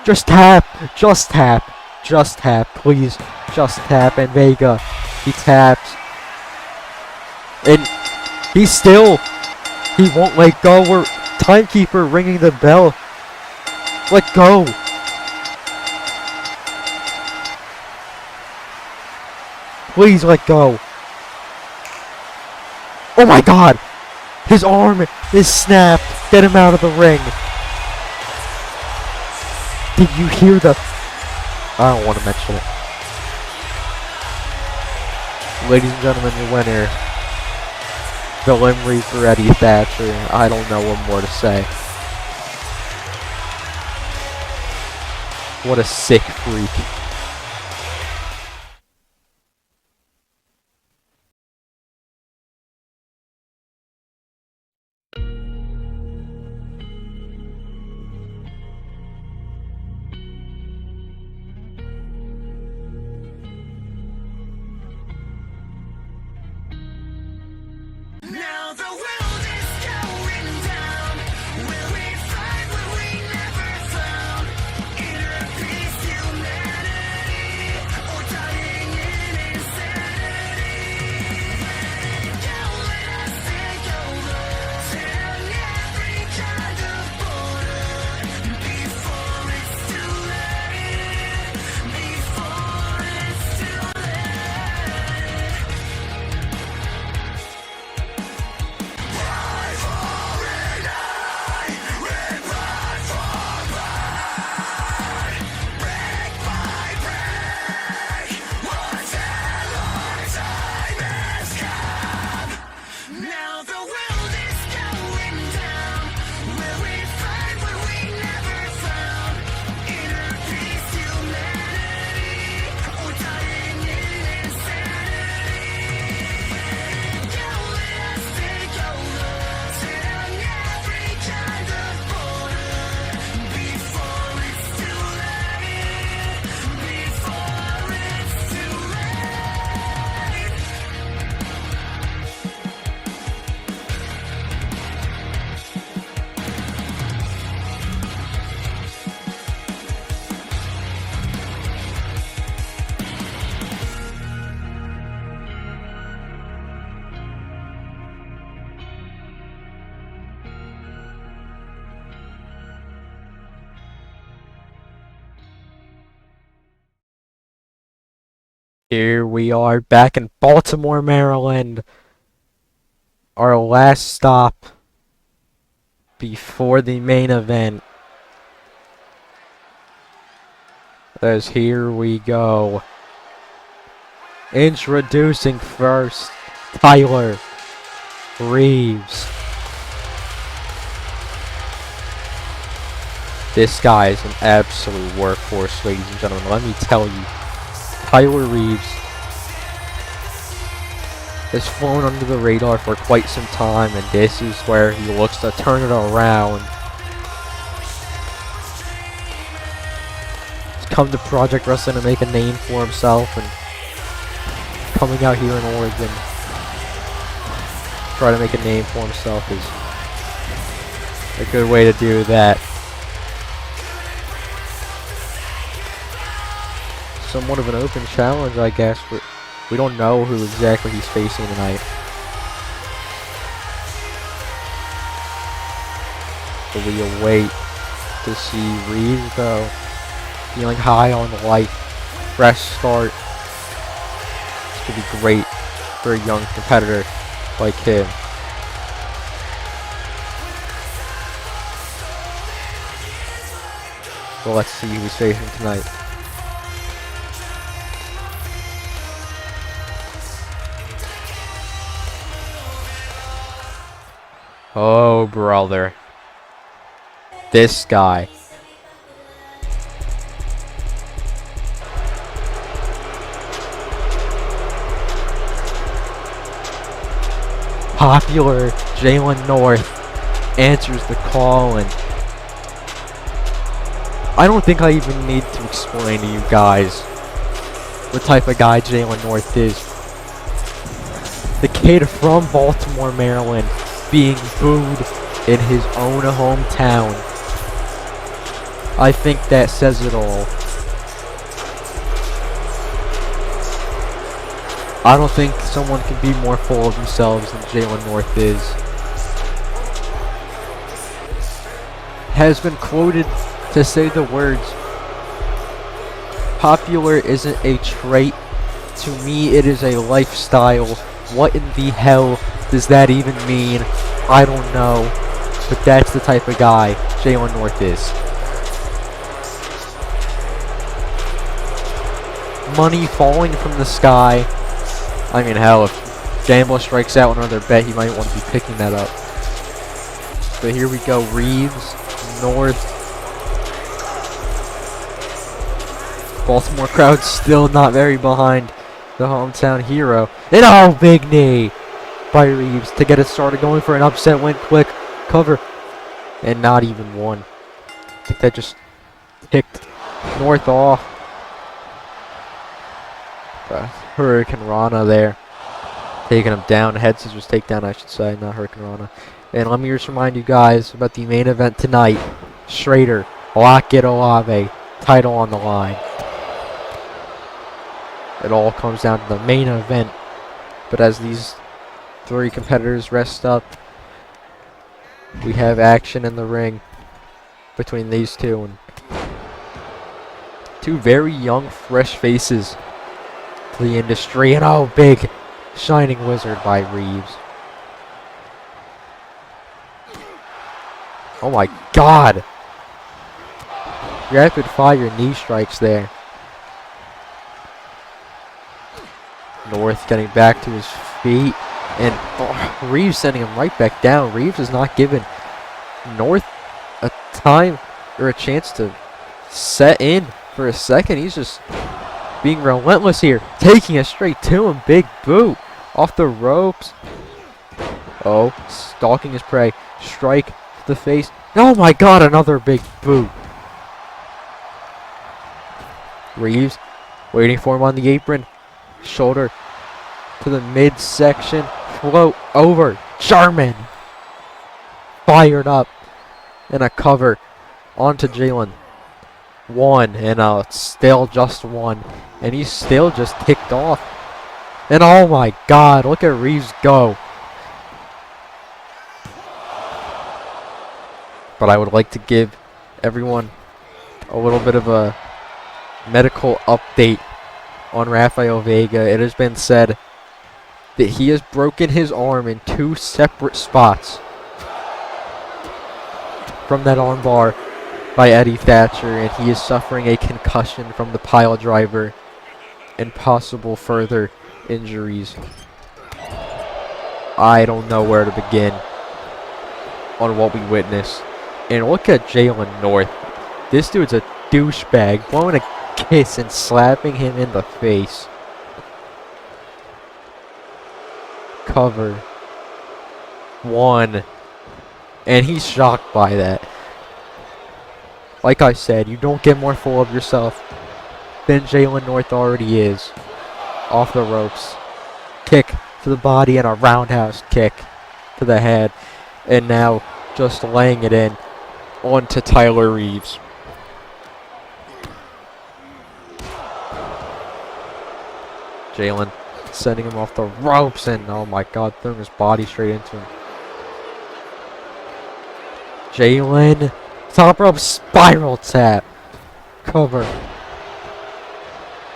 Just tap. Just tap. Just tap. Please. Just tap. And Vega. He taps. And he's still... He won't let go. We're... Timekeeper ringing the bell. Let go. Please let go. Oh my god! His arm is snapped. Get him out of the ring. Did you hear the... I don't want to mention it. Ladies and gentlemen, the winner. The Limb Reaper, Eddie Thatcher. I don't know what more to say. What a sick freak. Now the world is going down. Will we find what we never found? Inner peace, humanity. Here we are back in Baltimore, Maryland. Our last stop before the main event. As here we go. Introducing first, Tyler Reeves. This guy is an absolute workhorse, ladies and gentlemen. Let me tell you, Tyler Reeves has flown under the radar for quite some time, and this is where he looks to turn it around. He's come to Project Wrestling to make a name for himself, and coming out here in Oregon, try to make a name for himself is a good way to do that. Somewhat of an open challenge, I guess, but we don't know who exactly he's facing tonight. But we await to see Reeves, though, feeling high on life, fresh start. This could be great for a young competitor like him. Well, let's see who he's facing tonight. Oh, brother. This guy. Popular Jalen North answers the call, and I don't think I even need to explain to you guys what type of guy Jalen North is. The kid from Baltimore, Maryland, being booed in his own hometown. I think that says it all. I don't think someone can be more full of themselves than Jalen North is. Has been quoted to say the words, "Popular isn't a trait. To me, it is a lifestyle." What in the hell does that even mean? I don't know. But that's the type of guy Jalen North is. Money falling from the sky. I mean, hell, if Gambler strikes out another bet, he might want to be picking that up. But here we go. Reeves, North. Baltimore crowd still not very behind the hometown hero. And oh, big knee by Reeves to get it started, going for an upset, went quick, cover, and not even one. I think that just ticked North off. Hurricane Rana there, taking him down. Head scissors takedown, I should say, not Hurricane Rana. And let me just remind you guys about the main event tonight. Schrader, Lockett Olave, title on the line. It all comes down to the main event. But as these three competitors rest up, we have action in the ring between these two. And two very young, fresh faces to the industry. And oh, big Shining Wizard by Reeves. Oh my God. Rapid fire knee strikes there. North getting back to his feet, and Reeves sending him right back down. Reeves has not given North a time or a chance to set in for a second. He's just being relentless here, taking it straight to him. Big boot off the ropes. Oh, stalking his prey. Strike to the face. Oh my God, another big boot. Reeves waiting for him on the apron. Shoulder to the midsection. Float over. Jarman fired up. And a cover onto Jalen. One. And still just one. And he's still just ticked off. And oh my God, look at Reeves go. But I would like to give everyone a little bit of a medical update on Rafael Vega. It has been said that he has broken his arm in 2 separate spots from that armbar by Eddie Thatcher, and he is suffering a concussion from the pile driver and possible further injuries. I don't know where to begin on what we witnessed. And look at Jalen North. This dude's a douchebag, blowing a kiss and slapping him in the face. Cover. 1. And he's shocked by that. Like I said, you don't get more full of yourself than Jalen North already is. Off the ropes. Kick to the body and a roundhouse kick to the head. And now just laying it in onto Tyler Reeves. Jalen sending him off the ropes, and oh my god, throwing his body straight into him. Jalen, top rope spiral tap. Cover.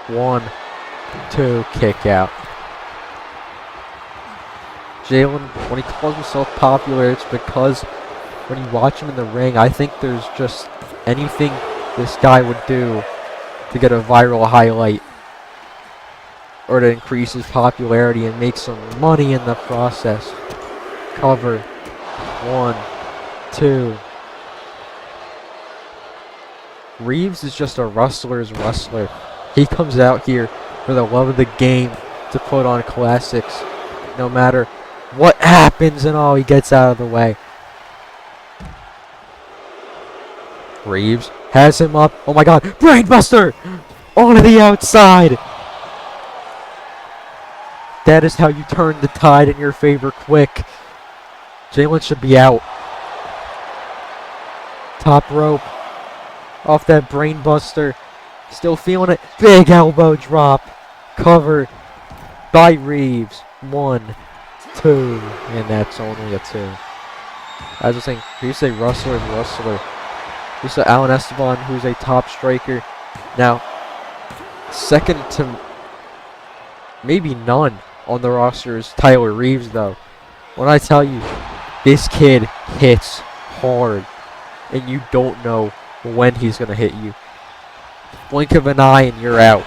1, 2, kick out. Jalen, when he calls himself popular, it's because when you watch him in the ring, I think there's just anything this guy would do to get a viral highlight or to increase his popularity and make some money in the process. Cover. 1, 2. Reeves is just a wrestler's wrestler. He comes out here for the love of the game to put on classics. No matter what happens and all, he gets out of the way. Reeves has him up. Oh my god, Brainbuster! Onto the outside! That is how you turn the tide in your favor quick. Jalen should be out. Top rope. Off that Brainbuster. Still feeling it. Big elbow drop. Covered by Reeves. 1, 2. And that's only a 2. As I was saying, you say wrestler and wrestler. You say Alan Esteban, who's a top striker. Now, second to maybe none on the roster is Tyler Reeves, though. When I tell you, this kid hits hard, and you don't know when he's going to hit you. Blink of an eye and you're out.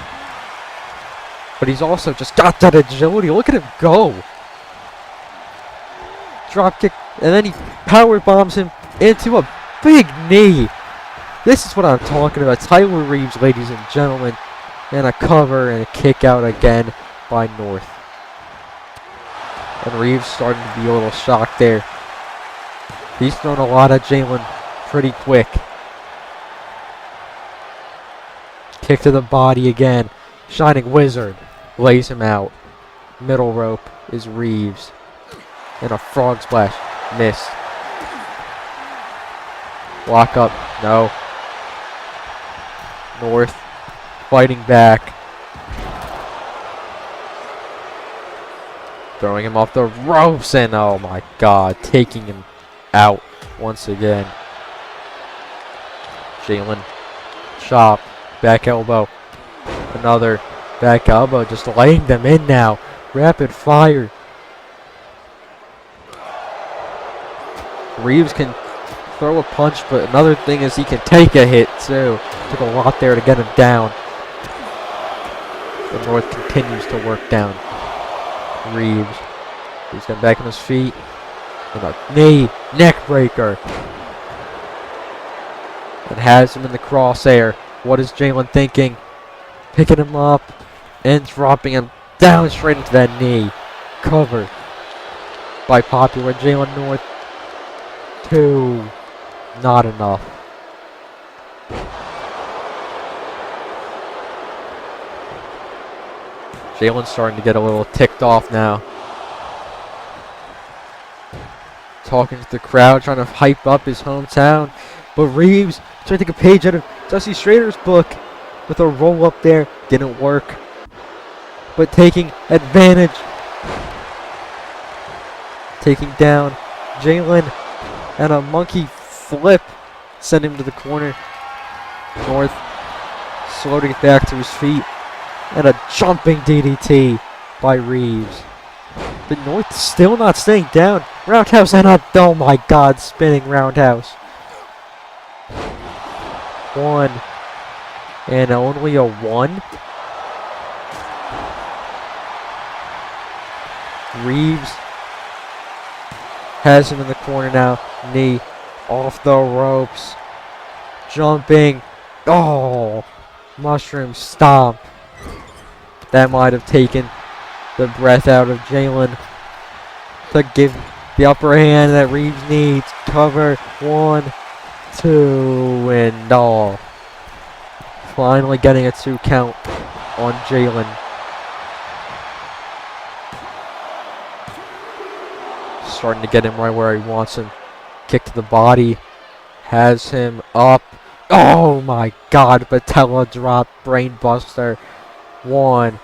But he's also just got that agility. Look at him go. Drop kick, and then he power bombs him into a big knee. This is what I'm talking about. Tyler Reeves, ladies and gentlemen. And a cover and a kick out again by North. And Reeves starting to be a little shocked there. He's thrown a lot at Jalen pretty quick. Kick to the body again. Shining Wizard lays him out. Middle rope is Reeves. And a frog splash. Missed. Lock up. No. North fighting back. Throwing him off the ropes, and oh my god, taking him out once again. Jalen, chop, back elbow, another back elbow, just laying them in now. Rapid fire. Reeves can throw a punch, but another thing is he can take a hit too. Took a lot there to get him down. The North continues to work down Reeves. He's getting back on his feet. And a knee, neck breaker. And has him in the crosshair. What is Jalen thinking? Picking him up and dropping him down straight into that knee. Covered by popular Jalen North. 2. Not enough. Jalen's starting to get a little ticked off now. Talking to the crowd, trying to hype up his hometown. But Reeves trying to take a page out of Dusty Schrader's book with a roll up there. Didn't work. But taking advantage. Taking down Jalen. And a monkey flip. Send him to the corner. North slow to get back to his feet. And a jumping DDT by Reeves. But North still not staying down. Roundhouse and a, oh my god, spinning roundhouse. 1. And only a 1. Reeves has him in the corner now. Knee off the ropes. Jumping. Oh, mushroom stomp. That might have taken the breath out of Jalen to give the upper hand that Reeves needs. Cover. 1, 2, and all. Finally getting a 2 count on Jalen. Starting to get him right where he wants him. Kick to the body. Has him up. Oh my god, Patella drop, brain buster. 1,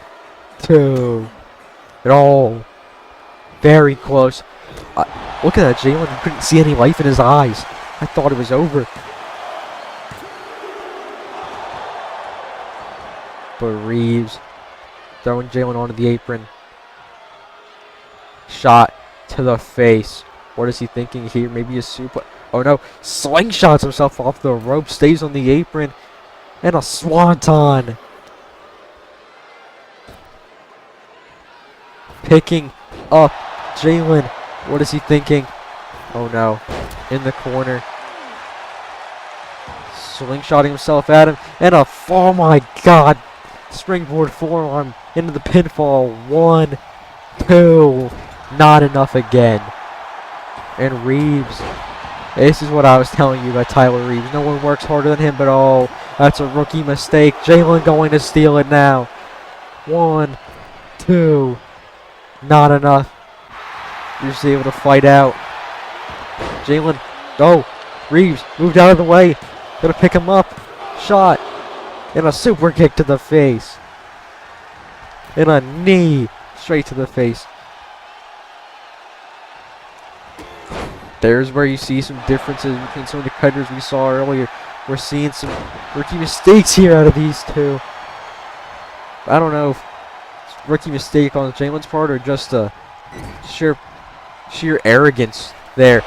2. Oh, very close. Look at that, Jalen. You couldn't see any life in his eyes. I thought it was over. But Reeves throwing Jalen onto the apron. Shot to the face. What is he thinking here? Maybe a super. Oh no. Slingshots himself off the rope. Stays on the apron. And a swanton. Picking up Jalen. What is he thinking? Oh no. In the corner. Slingshotting himself at him. And a. Oh my god. Springboard forearm into the pinfall. 1, 2. Not enough again. And Reeves. This is what I was telling you about Tyler Reeves. No one works harder than him, but oh, that's a rookie mistake. Jalen going to steal it now. 1, 2. Not enough. Reeves able to fight out. Jalen. Oh, Reeves moved out of the way. Gonna pick him up. Shot. And a super kick to the face. And a knee straight to the face. There's where you see some differences between some of the cutters we saw earlier. We're seeing some rookie mistakes here out of these two. I don't know if it's a rookie mistake on Jalen's part or just a sheer arrogance there.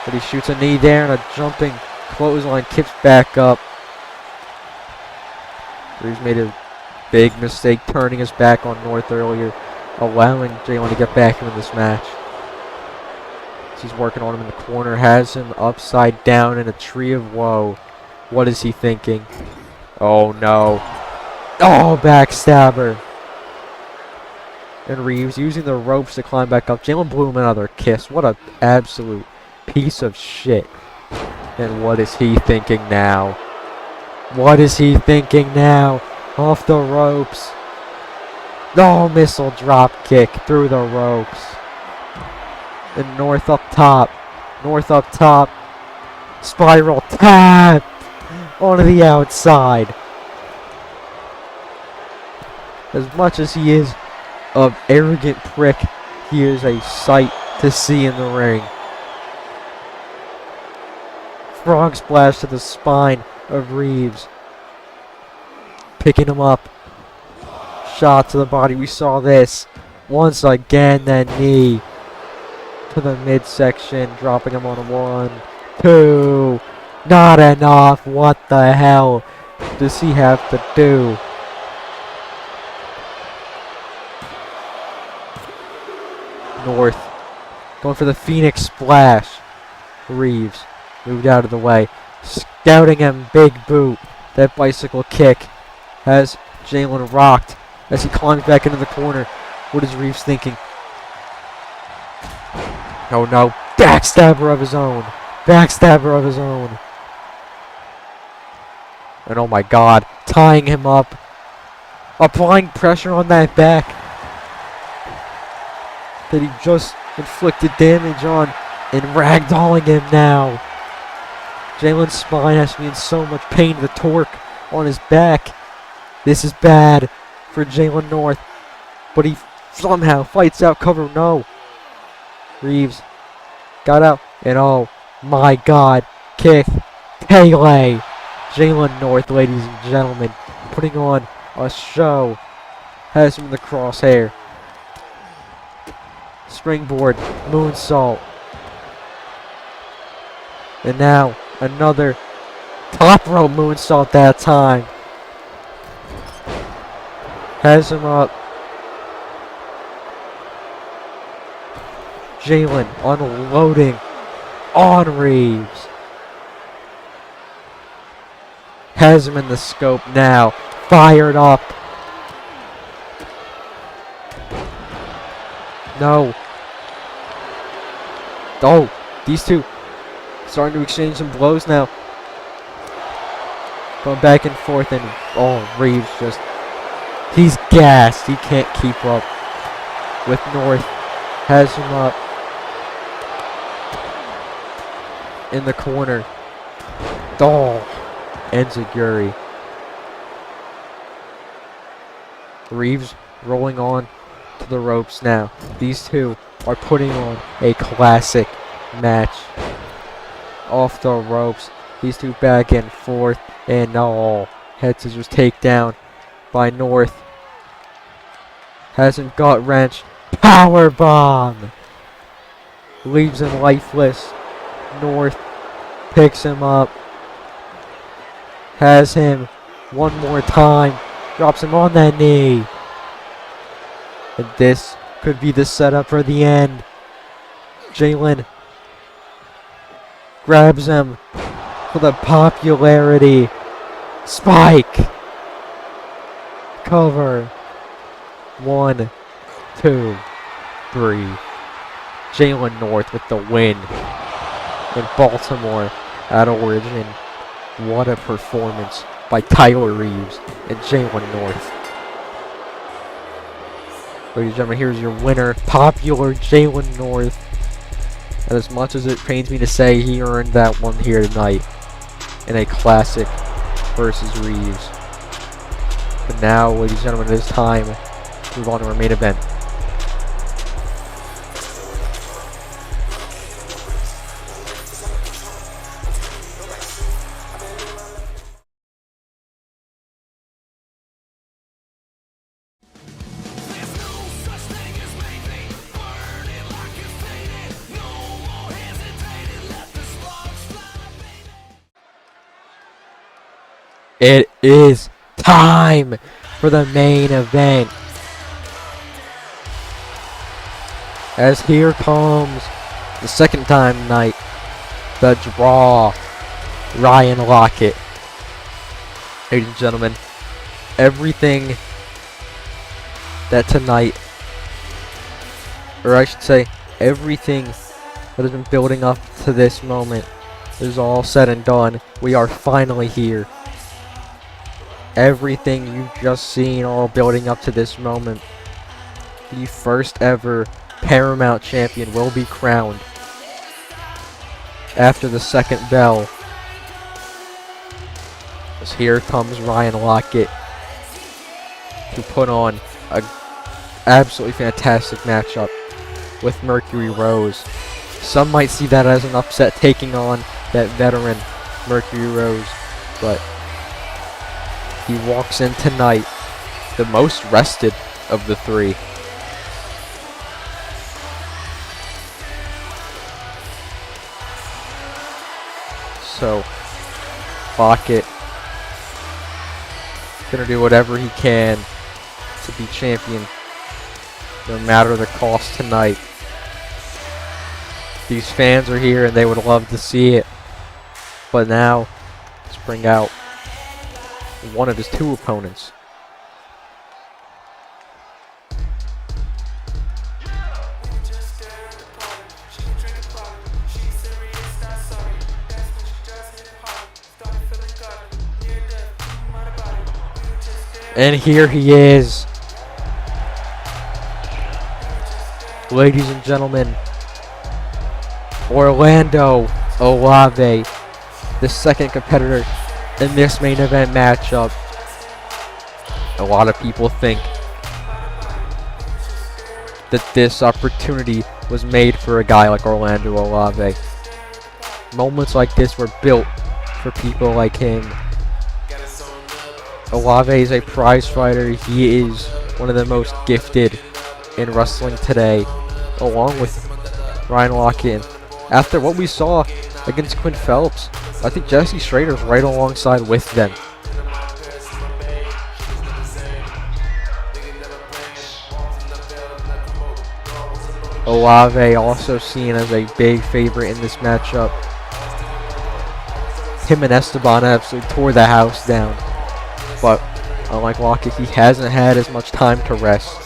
But he shoots a knee there and a jumping clothesline, kicks back up. Reeves made a big mistake turning his back on North earlier, allowing Jalen to get back into this match. He's working on him in the corner, has him upside down in a tree of woe. What is he thinking? Oh no. Oh, backstabber. And Reeves using the ropes to climb back up. Jalen blew him another kiss. What an absolute piece of shit. And what is he thinking now? What is he thinking now? Off the ropes. Oh, missile drop kick through the ropes. And North up top. North up top. Spiral tap onto the outside. As much as he is an arrogant prick, he is a sight to see in the ring. Frog splash to the spine of Reeves. Picking him up. Shot to the body. We saw this once again. That knee to the midsection. Dropping him on a 1, 2. Not enough. What the hell does he have to do? North going for the Phoenix Splash. Reeves moved out of the way. Scouting him. Big boot. That bicycle kick has Jalen rocked as he climbs back into the corner. What is Reeves thinking? Oh no. Backstabber of his own. Backstabber of his own. And oh my god. Tying him up. Applying pressure on that back that he just inflicted damage on. And ragdolling him now. Jalen's spine has to be in so much pain. The torque on his back. This is bad for Jalen North. But he somehow fights out cover. No. Reeves got out. And oh my god. Kick. Pele. Jalen North, ladies and gentlemen. Putting on a show. Has him in the crosshair. Springboard, moonsault. And now another top rope moonsault that time. Has him up. Jalen unloading on Reeves. Has him in the scope now. Fired up. No. Oh, these two starting to exchange some blows now. Going back and forth, and oh, Reeves just, he's gassed. He can't keep up with North. Has him up in the corner. Oh, Enziguri. Reeves rolling on to the ropes now. These two are putting on a classic match. Off the ropes. These two back and forth. And all. Head scissors takedown by North. Has him gut wrench. Power bomb. Leaves him lifeless. North picks him up. Has him one more time. Drops him on that knee. And this could be the setup for the end. Jalen grabs him for the popularity. Spike. Cover. 1, 2, 3. Jalen North with the win in Baltimore at Origin. What a performance by Tyler Reeves and Jalen North. Ladies and gentlemen, here's your winner, popular Jalen North. And as much as it pains me to say, he earned that one here tonight in a classic versus Reeves. But now, ladies and gentlemen, it is time to move on to our main event. There's no such thing as maybe. Burn it like it's faded. No more hesitating. Let the sparks fly, baby. It is time for the main event. As here comes the second time tonight, the draw, Ryan Lockett. Ladies and gentlemen, everything that tonight, or I should say, everything that has been building up to this moment is all said and done. We are finally here. Everything you've just seen all building up to this moment. The first ever Paramount champion will be crowned after the second bell. As here comes Ryan Lockett to put on a absolutely fantastic matchup with Mercury Rose. Some might see that as an upset, taking on that veteran Mercury Rose, but he walks in tonight the most rested of the three. So Lockett gonna do whatever he can to be champion, no matter the cost tonight. These fans are here and they would love to see it. But now, let's bring out one of his two opponents. And here he is. Ladies and gentlemen, Orlando Olave, the second competitor in this main event matchup. A lot of people think that this opportunity was made for a guy like Orlando Olave. Moments like this were built for people like him. Olave is a prize fighter. He is one of the most gifted in wrestling today, along with Ryan Lockett. And after what we saw against Quinn Phelps, I think Jesse Schrader's right alongside with them. Olave also seen as a big favorite in this matchup. Him and Esteban absolutely tore the house down. But unlike Lockett, he hasn't had as much time to rest.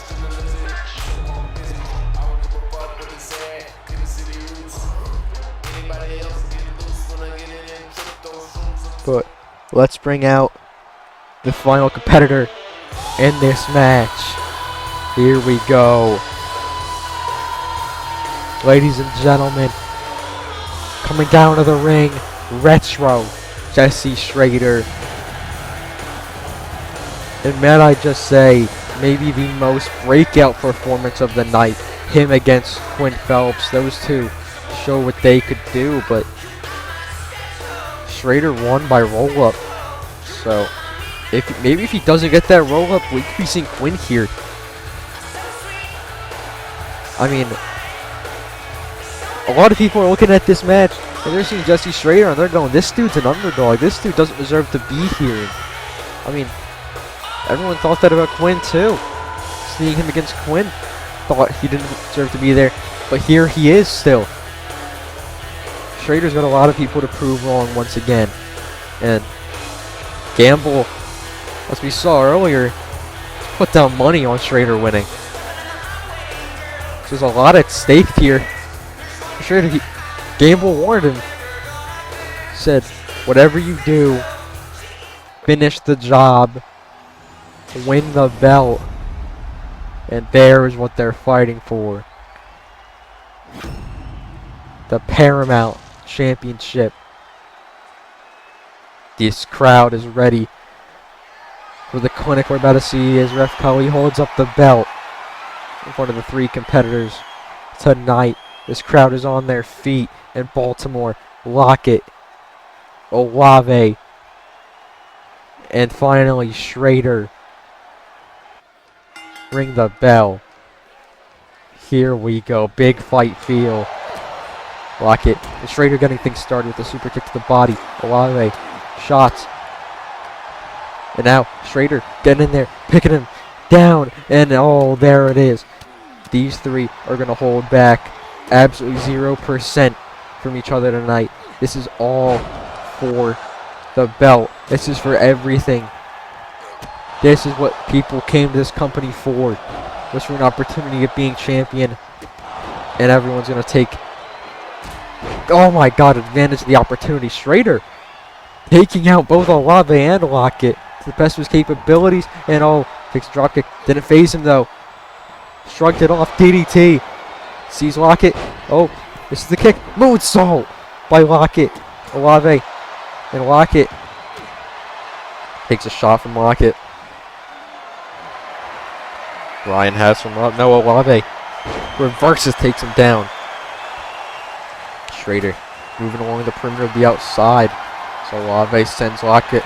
But let's bring out the final competitor in this match. Here we go. Ladies and gentlemen, coming down to the ring, Retro Jesse Schrader. And might I just say, maybe the most breakout performance of the night. Him against Quinn Phelps. Those two show what they could do, but Schrader won by roll-up. So, maybe if he doesn't get that roll-up, we could be seeing Quinn here. I mean, a lot of people are looking at this match and they're seeing Jesse Schrader and they're going, this dude's an underdog. This dude doesn't deserve to be here. I mean, everyone thought that about Quinn too. Seeing him against Quinn, thought he didn't deserve to be there. But here he is still. Schrader's got a lot of people to prove wrong once again. And Gamble, as we saw earlier, put down money on Schrader winning. There's a lot at stake here. Schrader, Gamble warned him. Said, whatever you do, finish the job, win the belt. And there is what they're fighting for. The Paramount Championship. This crowd is ready for the clinic we're about to see as Ref Cully holds up the belt in front of the three competitors tonight. This crowd is on their feet in Baltimore. Lockett, Olave, and finally Schrader. Ring the bell. Here we go. Big fight feel. Lockett and Schrader getting things started with a super kick to the body. Olave, shots. And now Schrader getting in there, picking him down. And oh, there it is. These three are going to hold back absolutely 0% from each other tonight. This is all for the belt. This is for everything. This is what people came to this company for. Was for an opportunity of being champion. And everyone's going to take, oh my god, advantage of the opportunity. Schrader taking out both Olave and Lockett to the best of his capabilities. And oh, takes a dropkick. Didn't phase him though. Shrugged it off. DDT. Sees Lockett. Oh, this is the kick. Moonsault by Lockett. Olave. And Lockett takes a shot from Lockett. Ryan has from up. No, Olave reverses, takes him down. Schrader moving along the perimeter of the outside. So Olave sends Lockett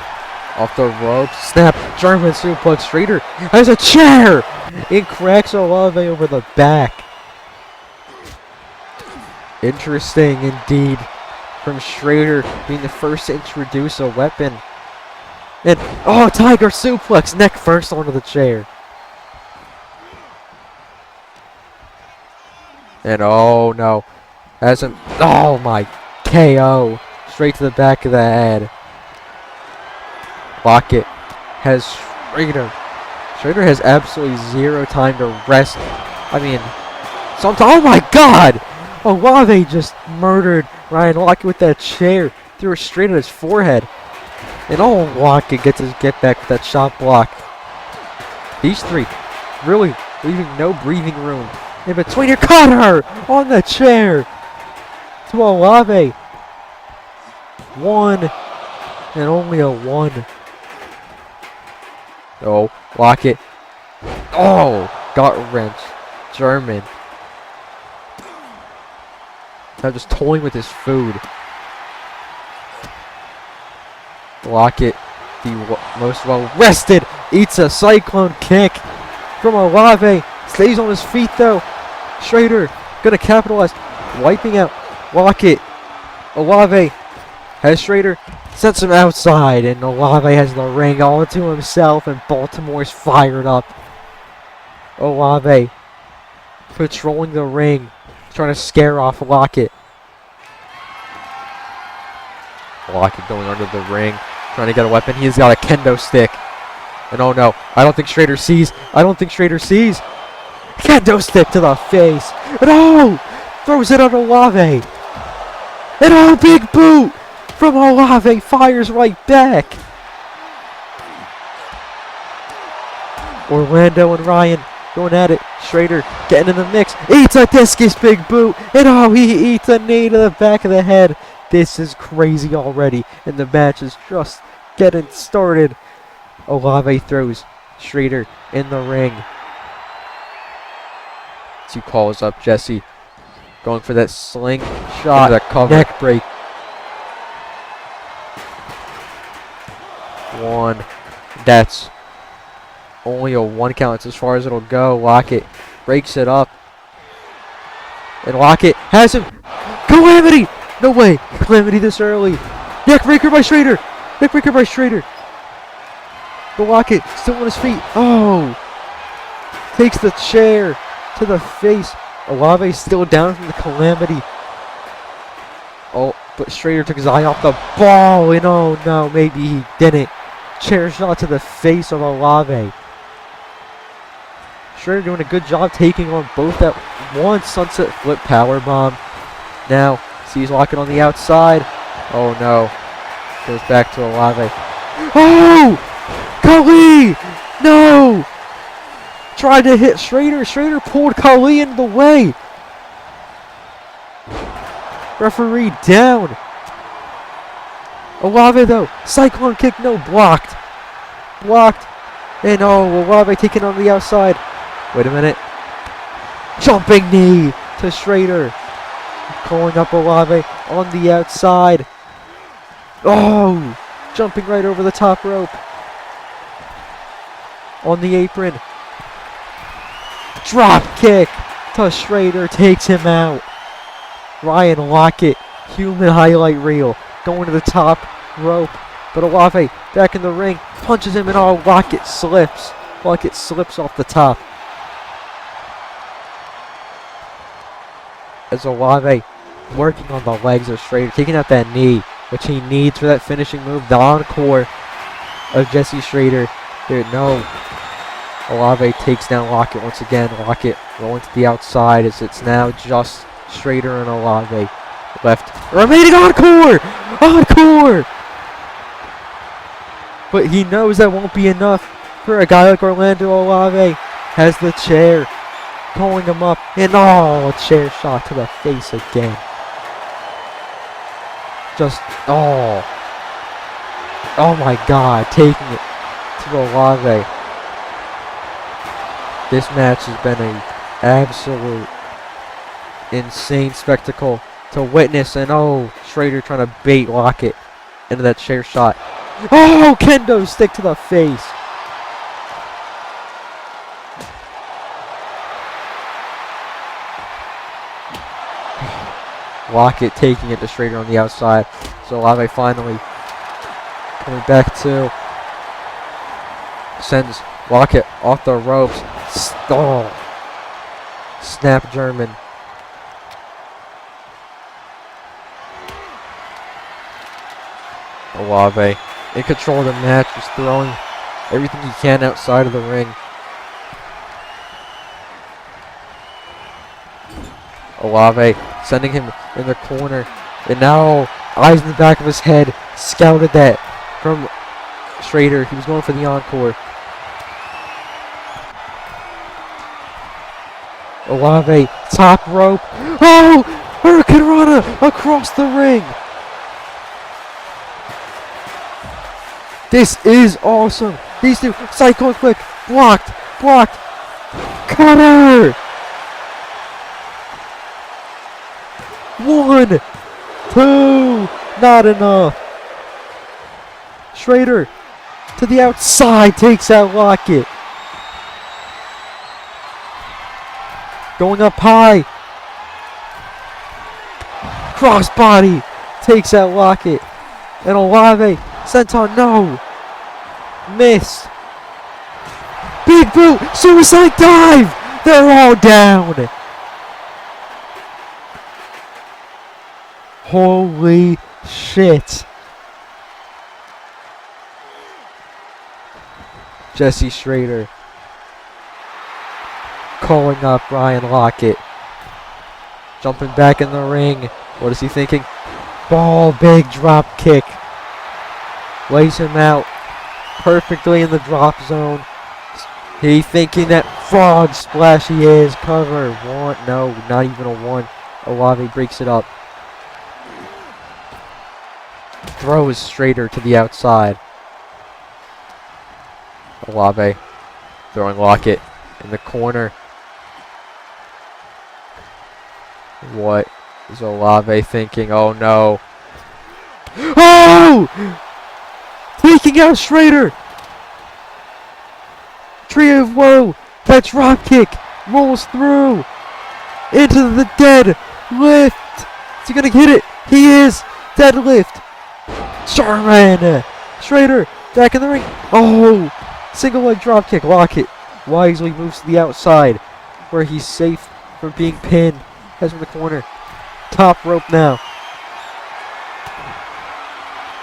off the ropes. Snap. German suplex. Schrader has a chair. It cracks Olave over the back. Interesting indeed from Schrader being the first to introduce a weapon. And oh, Tiger suplex. Neck first onto the chair. And oh no. Hasn't. Oh my. KO. Straight to the back of the head. Lockett has Schrader. Schrader has absolutely zero time to rest. I mean, sometimes. Oh my god! Olave just murdered Ryan Lockett with that chair. Threw it straight at his forehead. And oh, Lockett gets his get back with that shot block. These three really leaving no breathing room in between. You caught her on the chair to Olave. One and only a one. Oh, Lockett. Oh, got wrench. German. Now just toying with his food. Lockett the most well-rested. Eats a cyclone kick from Olave. Stays on his feet though. Schrader gonna capitalize. Wiping out Lockett. Olave has Schrader. Sets him outside. And Olave has the ring all to himself. And Baltimore's fired up. Olave patrolling the ring. Trying to scare off Lockett. Lockett going under the ring. Trying to get a weapon. He's got a kendo stick. And oh no, I don't think Schrader sees. Kendo stick to the face. And oh! Throws it on Olave. And oh, big boot from Olave. Fires right back. Orlando and Ryan going at it. Schrader getting in the mix. Eats a discus big boot. And oh, he eats a knee to the back of the head. This is crazy already. And the match is just getting started. Olave throws Schrader in the ring. He calls up Jesse. Going for that sling shot. That cover. Neck break. One. That's only a 1 count. It's as far as it'll go. Lockett breaks it up. And Lockett has him. Calamity! No way. Calamity this early. Neckbreaker by Schrader. But Lockett still on his feet. Oh. Takes the chair to the face. Olave still down from the Calamity. Oh, but Schrader took his eye off the ball. And oh no, maybe he didn't. Chair shot to the face of Olave. Schrader doing a good job taking on both at once. Sunset flip powerbomb. Now sees Lockett on the outside. Oh no. Goes back to Olave. Oh! Kali! No! Tried to hit Schrader. Schrader pulled Kali into the way. Referee down. Olave though. Cyclone kick. No, blocked. And oh, Olave taking on the outside. Wait a minute. Jumping knee to Schrader. Calling up Olave on the outside. Oh! Jumping right over the top rope. On the apron. Drop kick to Schrader. Takes him out. Ryan Lockett. Human highlight reel. Going to the top rope. But Olave back in the ring. Punches him and oh, Lockett slips. Lockett slips off the top. As Olave working on the legs of Schrader. Taking out that knee, which he needs for that finishing move. The encore of Jesse Schrader. There, no. Olave takes down Lockett once again. Lockett rolling to the outside as it's now just Schrader and Olave left. Remaining encore! But he knows that won't be enough for a guy like Orlando Olave. Has the chair. Calling him up. And oh, a chair shot to the face again. Just, oh. Oh my God. Taking it to Olave. This match has been an absolute insane spectacle to witness. And oh, Schrader trying to bait Lockett into that chair shot. Oh, kendo stick to the face. Lockett taking it to Schrader on the outside. So Olave finally coming back to. Sends Lockett off the ropes. Stall. Snap German. Olave in control of the match, just throwing everything he can outside of the ring. Olave sending him in the corner. And now eyes in the back of his head. Scouted that from Schrader. He was going for the encore. Olave, top rope. Oh! Hurricane Rana across the ring. This is awesome. These two, cyclone quick. Blocked. Cutter. 1, 2, not enough. Schrader to the outside, takes out Lockett. Going up high. Crossbody takes out Lockett. And Olave, senton, no. Miss. Big boot, suicide dive. They're all down. Holy shit. Jesse Schrader calling up Ryan Lockett. Jumping back in the ring. What is he thinking? Ball, big drop kick. Lays him out perfectly in the drop zone. He thinking that frog splash he is. Cover. One. No, not even a one. Olave breaks it up. Throws Schrader to the outside. Olave throwing Lockett in the corner. What is Olave thinking? Oh no. Oh! Taking out Schrader! Tree of Woe! That drop kick rolls through! Into the dead lift! Is he gonna hit it? He is! Deadlift! Sherman! Schrader back in the ring. Oh! Single leg drop kick. Lockett wisely moves to the outside where he's safe from being pinned. Heads from the corner. Top rope now.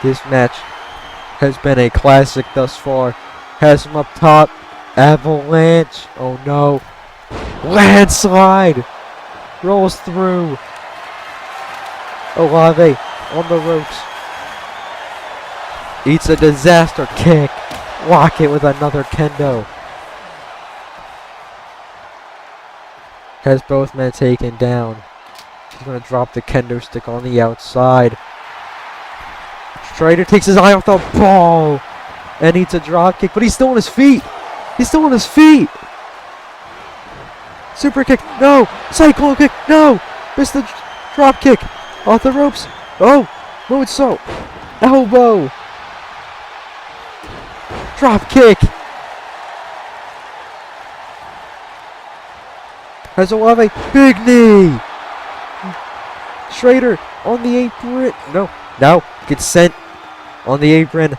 This match has been a classic thus far. Has him up top. Avalanche. Oh no. Landslide. Rolls through. Olave on the ropes. Eats a disaster kick. Lockett with another kendo. Has both men taken down. He's going to drop the kendo stick on the outside. Schrader takes his eye off the ball. And eats a drop kick, but he's still on his feet. He's still on his feet. Super kick. No. Cyclone kick. No. Missed the drop kick. Off the ropes. Oh. Moonsault. Elbow. Drop kick. Has Olave. Big knee. Schrader on the apron. No. No. Gets sent on the apron.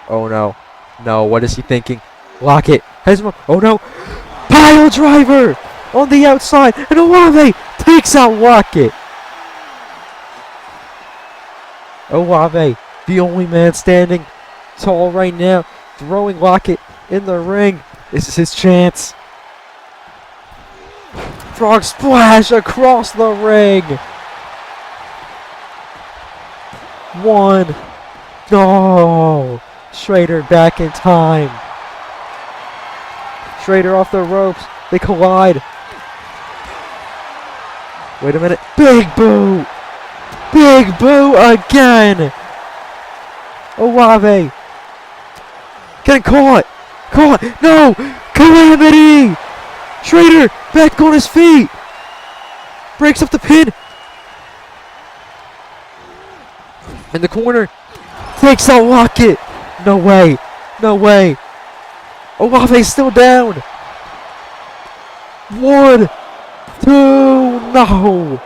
Oh no. No. What is he thinking? Lockett. Has him. Oh no. Pile driver on the outside. And Olave takes out Lockett. Olave, the only man standing tall right now, throwing Lockett in the ring. This is his chance. Frog splash across the ring. One. No. Schrader back in time. Schrader off the ropes. They collide. Wait a minute. Big boot. Big boot again. Olave. Getting caught. Caught. No. Calamity. Schrader back on his feet. Breaks up the pin. In the corner. Takes out Lockett. No way. No way. Olave's still down. 1, 2. No.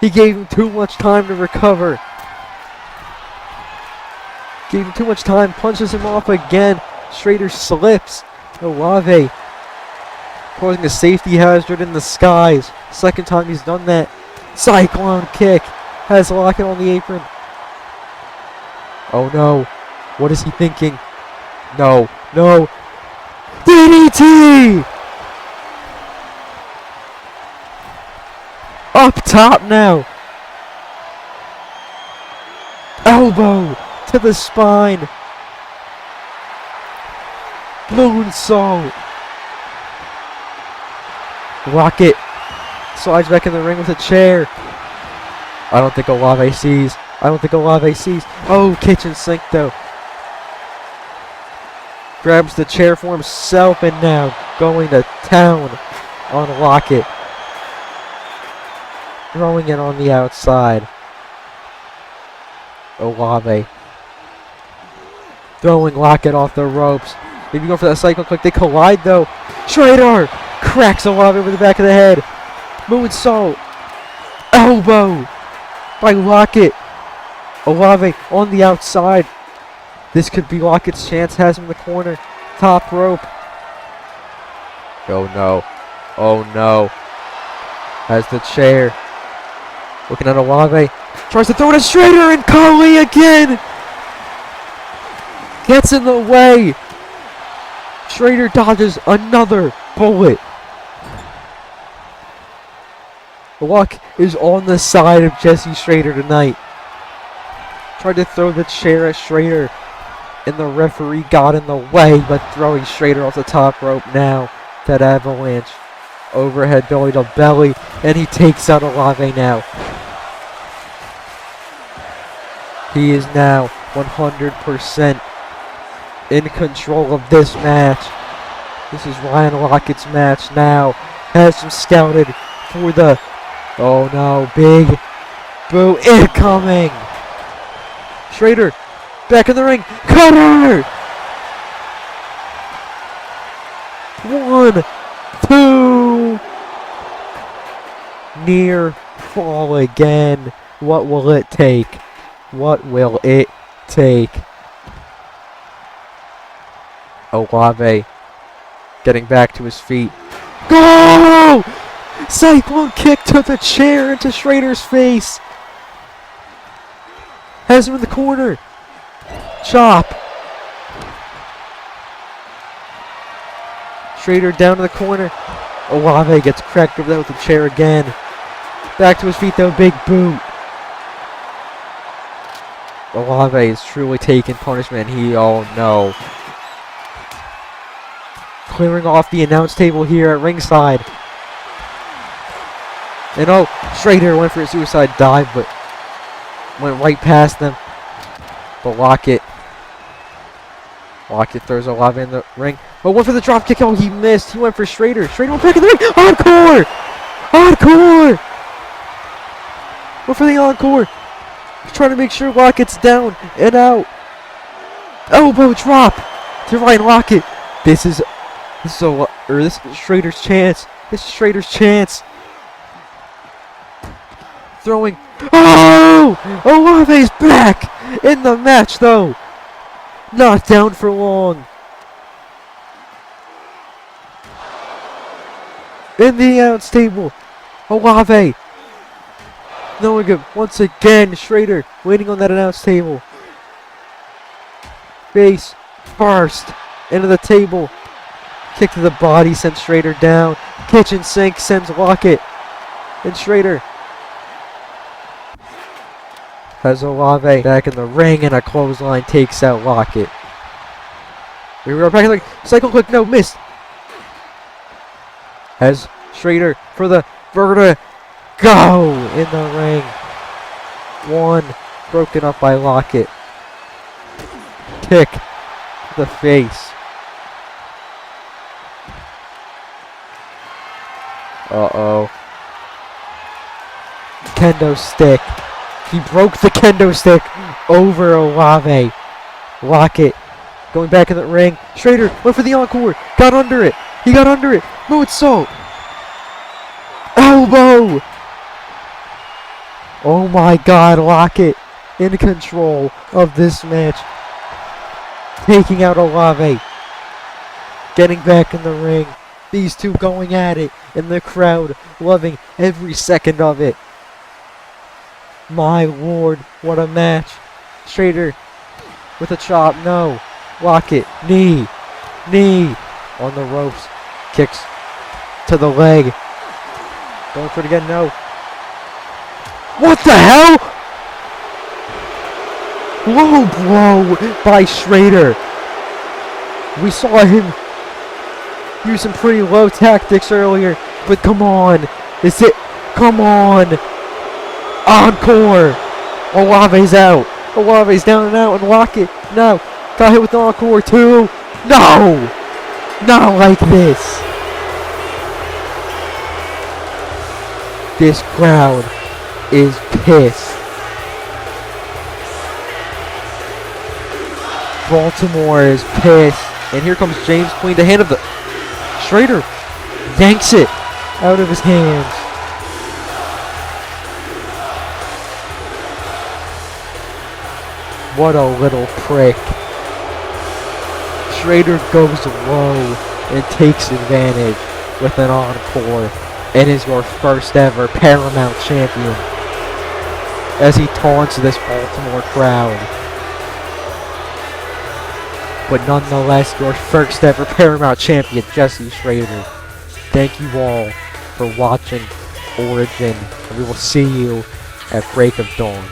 He gave him too much time to recover. Gave him too much time. Punches him off again. Schrader slips. Olave causing a safety hazard in the skies. Second time he's done that. Cyclone kick. Has Lockett on the apron. Oh no. What is he thinking? No. No. DDT! Up top now. Elbow to the spine. Moonsault. Lockett slides back in the ring with a chair. I don't think Olave sees. I don't think Olave sees. Oh, kitchen sink though. Grabs the chair for himself and now going to town on Lockett. Throwing it on the outside. Olave Throwing Lockett off the ropes. Maybe going for that cycle click. They collide though. Schrader cracks Olave over the back of the head. Moonsault. Elbow by Lockett. Olave on the outside. This could be Lockett's chance. Has him in the corner. Top rope. Oh no. Oh no. Has the chair. Looking at Olave. Tries to throw it at Schrader and Khali again. Gets in the way. Schrader dodges another bullet. Luck is on the side of Jesse Schrader tonight. Tried to throw the chair at Schrader, and the referee got in the way by throwing Schrader off the top rope now. That avalanche. Overhead belly to belly, and he takes out Olave now. He is now 100% in control of this match. This is Ryan Lockett's match now. Has him scouted for the... Oh no, big boo incoming! Schrader, back in the ring. Cutter! 1, 2. Near fall again. What will it take? What will it take? Olave getting back to his feet. Go! Cyclone kick to the chair into Schrader's face. Has him in the corner. Chop. Schrader down to the corner. Olave gets cracked over that with the chair again. Back to his feet though, big boot. Olave is truly taking punishment. Oh no. Clearing off the announce table here at ringside. And oh, Schrader went for a suicide dive, but went right past them. But Lockett throws Olave in the ring. Oh, went for the drop kick. Oh, he missed. He went for Schrader. Schrader went back in the ring. Encore! Encore! Went for the encore. He's trying to make sure Lockett's down and out. Elbow drop to Ryan Lockett. This is Schrader's chance. This is Schrader's chance. Throwing. Oh! Olave's back in the match though. Not down for long. In the announce table, Olave. Knowing it once again. Schrader waiting on that announce table. Face first into the table. Kick to the body sends Schrader down. Kitchen sink sends Lockett. And Schrader has Olave back in the ring, and a clothesline takes out Lockett. We are back in the cycle click. No, missed. Has Schrader for the vertigo in the ring. One broken up by Lockett. Kick to the face. Uh-oh. Kendo stick. He broke the kendo stick over Olave. Lockett going back in the ring. Schrader went for the encore. Got under it. He got under it. Moonsault. Elbow. Oh my God, Lockett in control of this match. Taking out Olave. Getting back in the ring. These two going at it. And the crowd loving every second of it. My Lord, what a match. Schrader with a chop. No. Lockett. Knee. Knee. On the ropes. Kicks to the leg. Going for it again. No. What the hell? Low blow by Schrader. We saw him use some pretty low tactics earlier. But come on. Is it? Come on. Encore! Olave's out. Olave's down and out, and Lockett. No. Got hit with the encore too. No! Not like this. This crowd is pissed. Baltimore is pissed. And here comes James Queen, the hand of the... Schrader yanks it out of his hands. What a little prick. Schrader goes low and takes advantage with an encore and is your first ever Paramount champion as he taunts this Baltimore crowd. But nonetheless, your first ever Paramount champion, Jesse Schrader. Thank you all for watching Origin, and we will see you at break of dawn.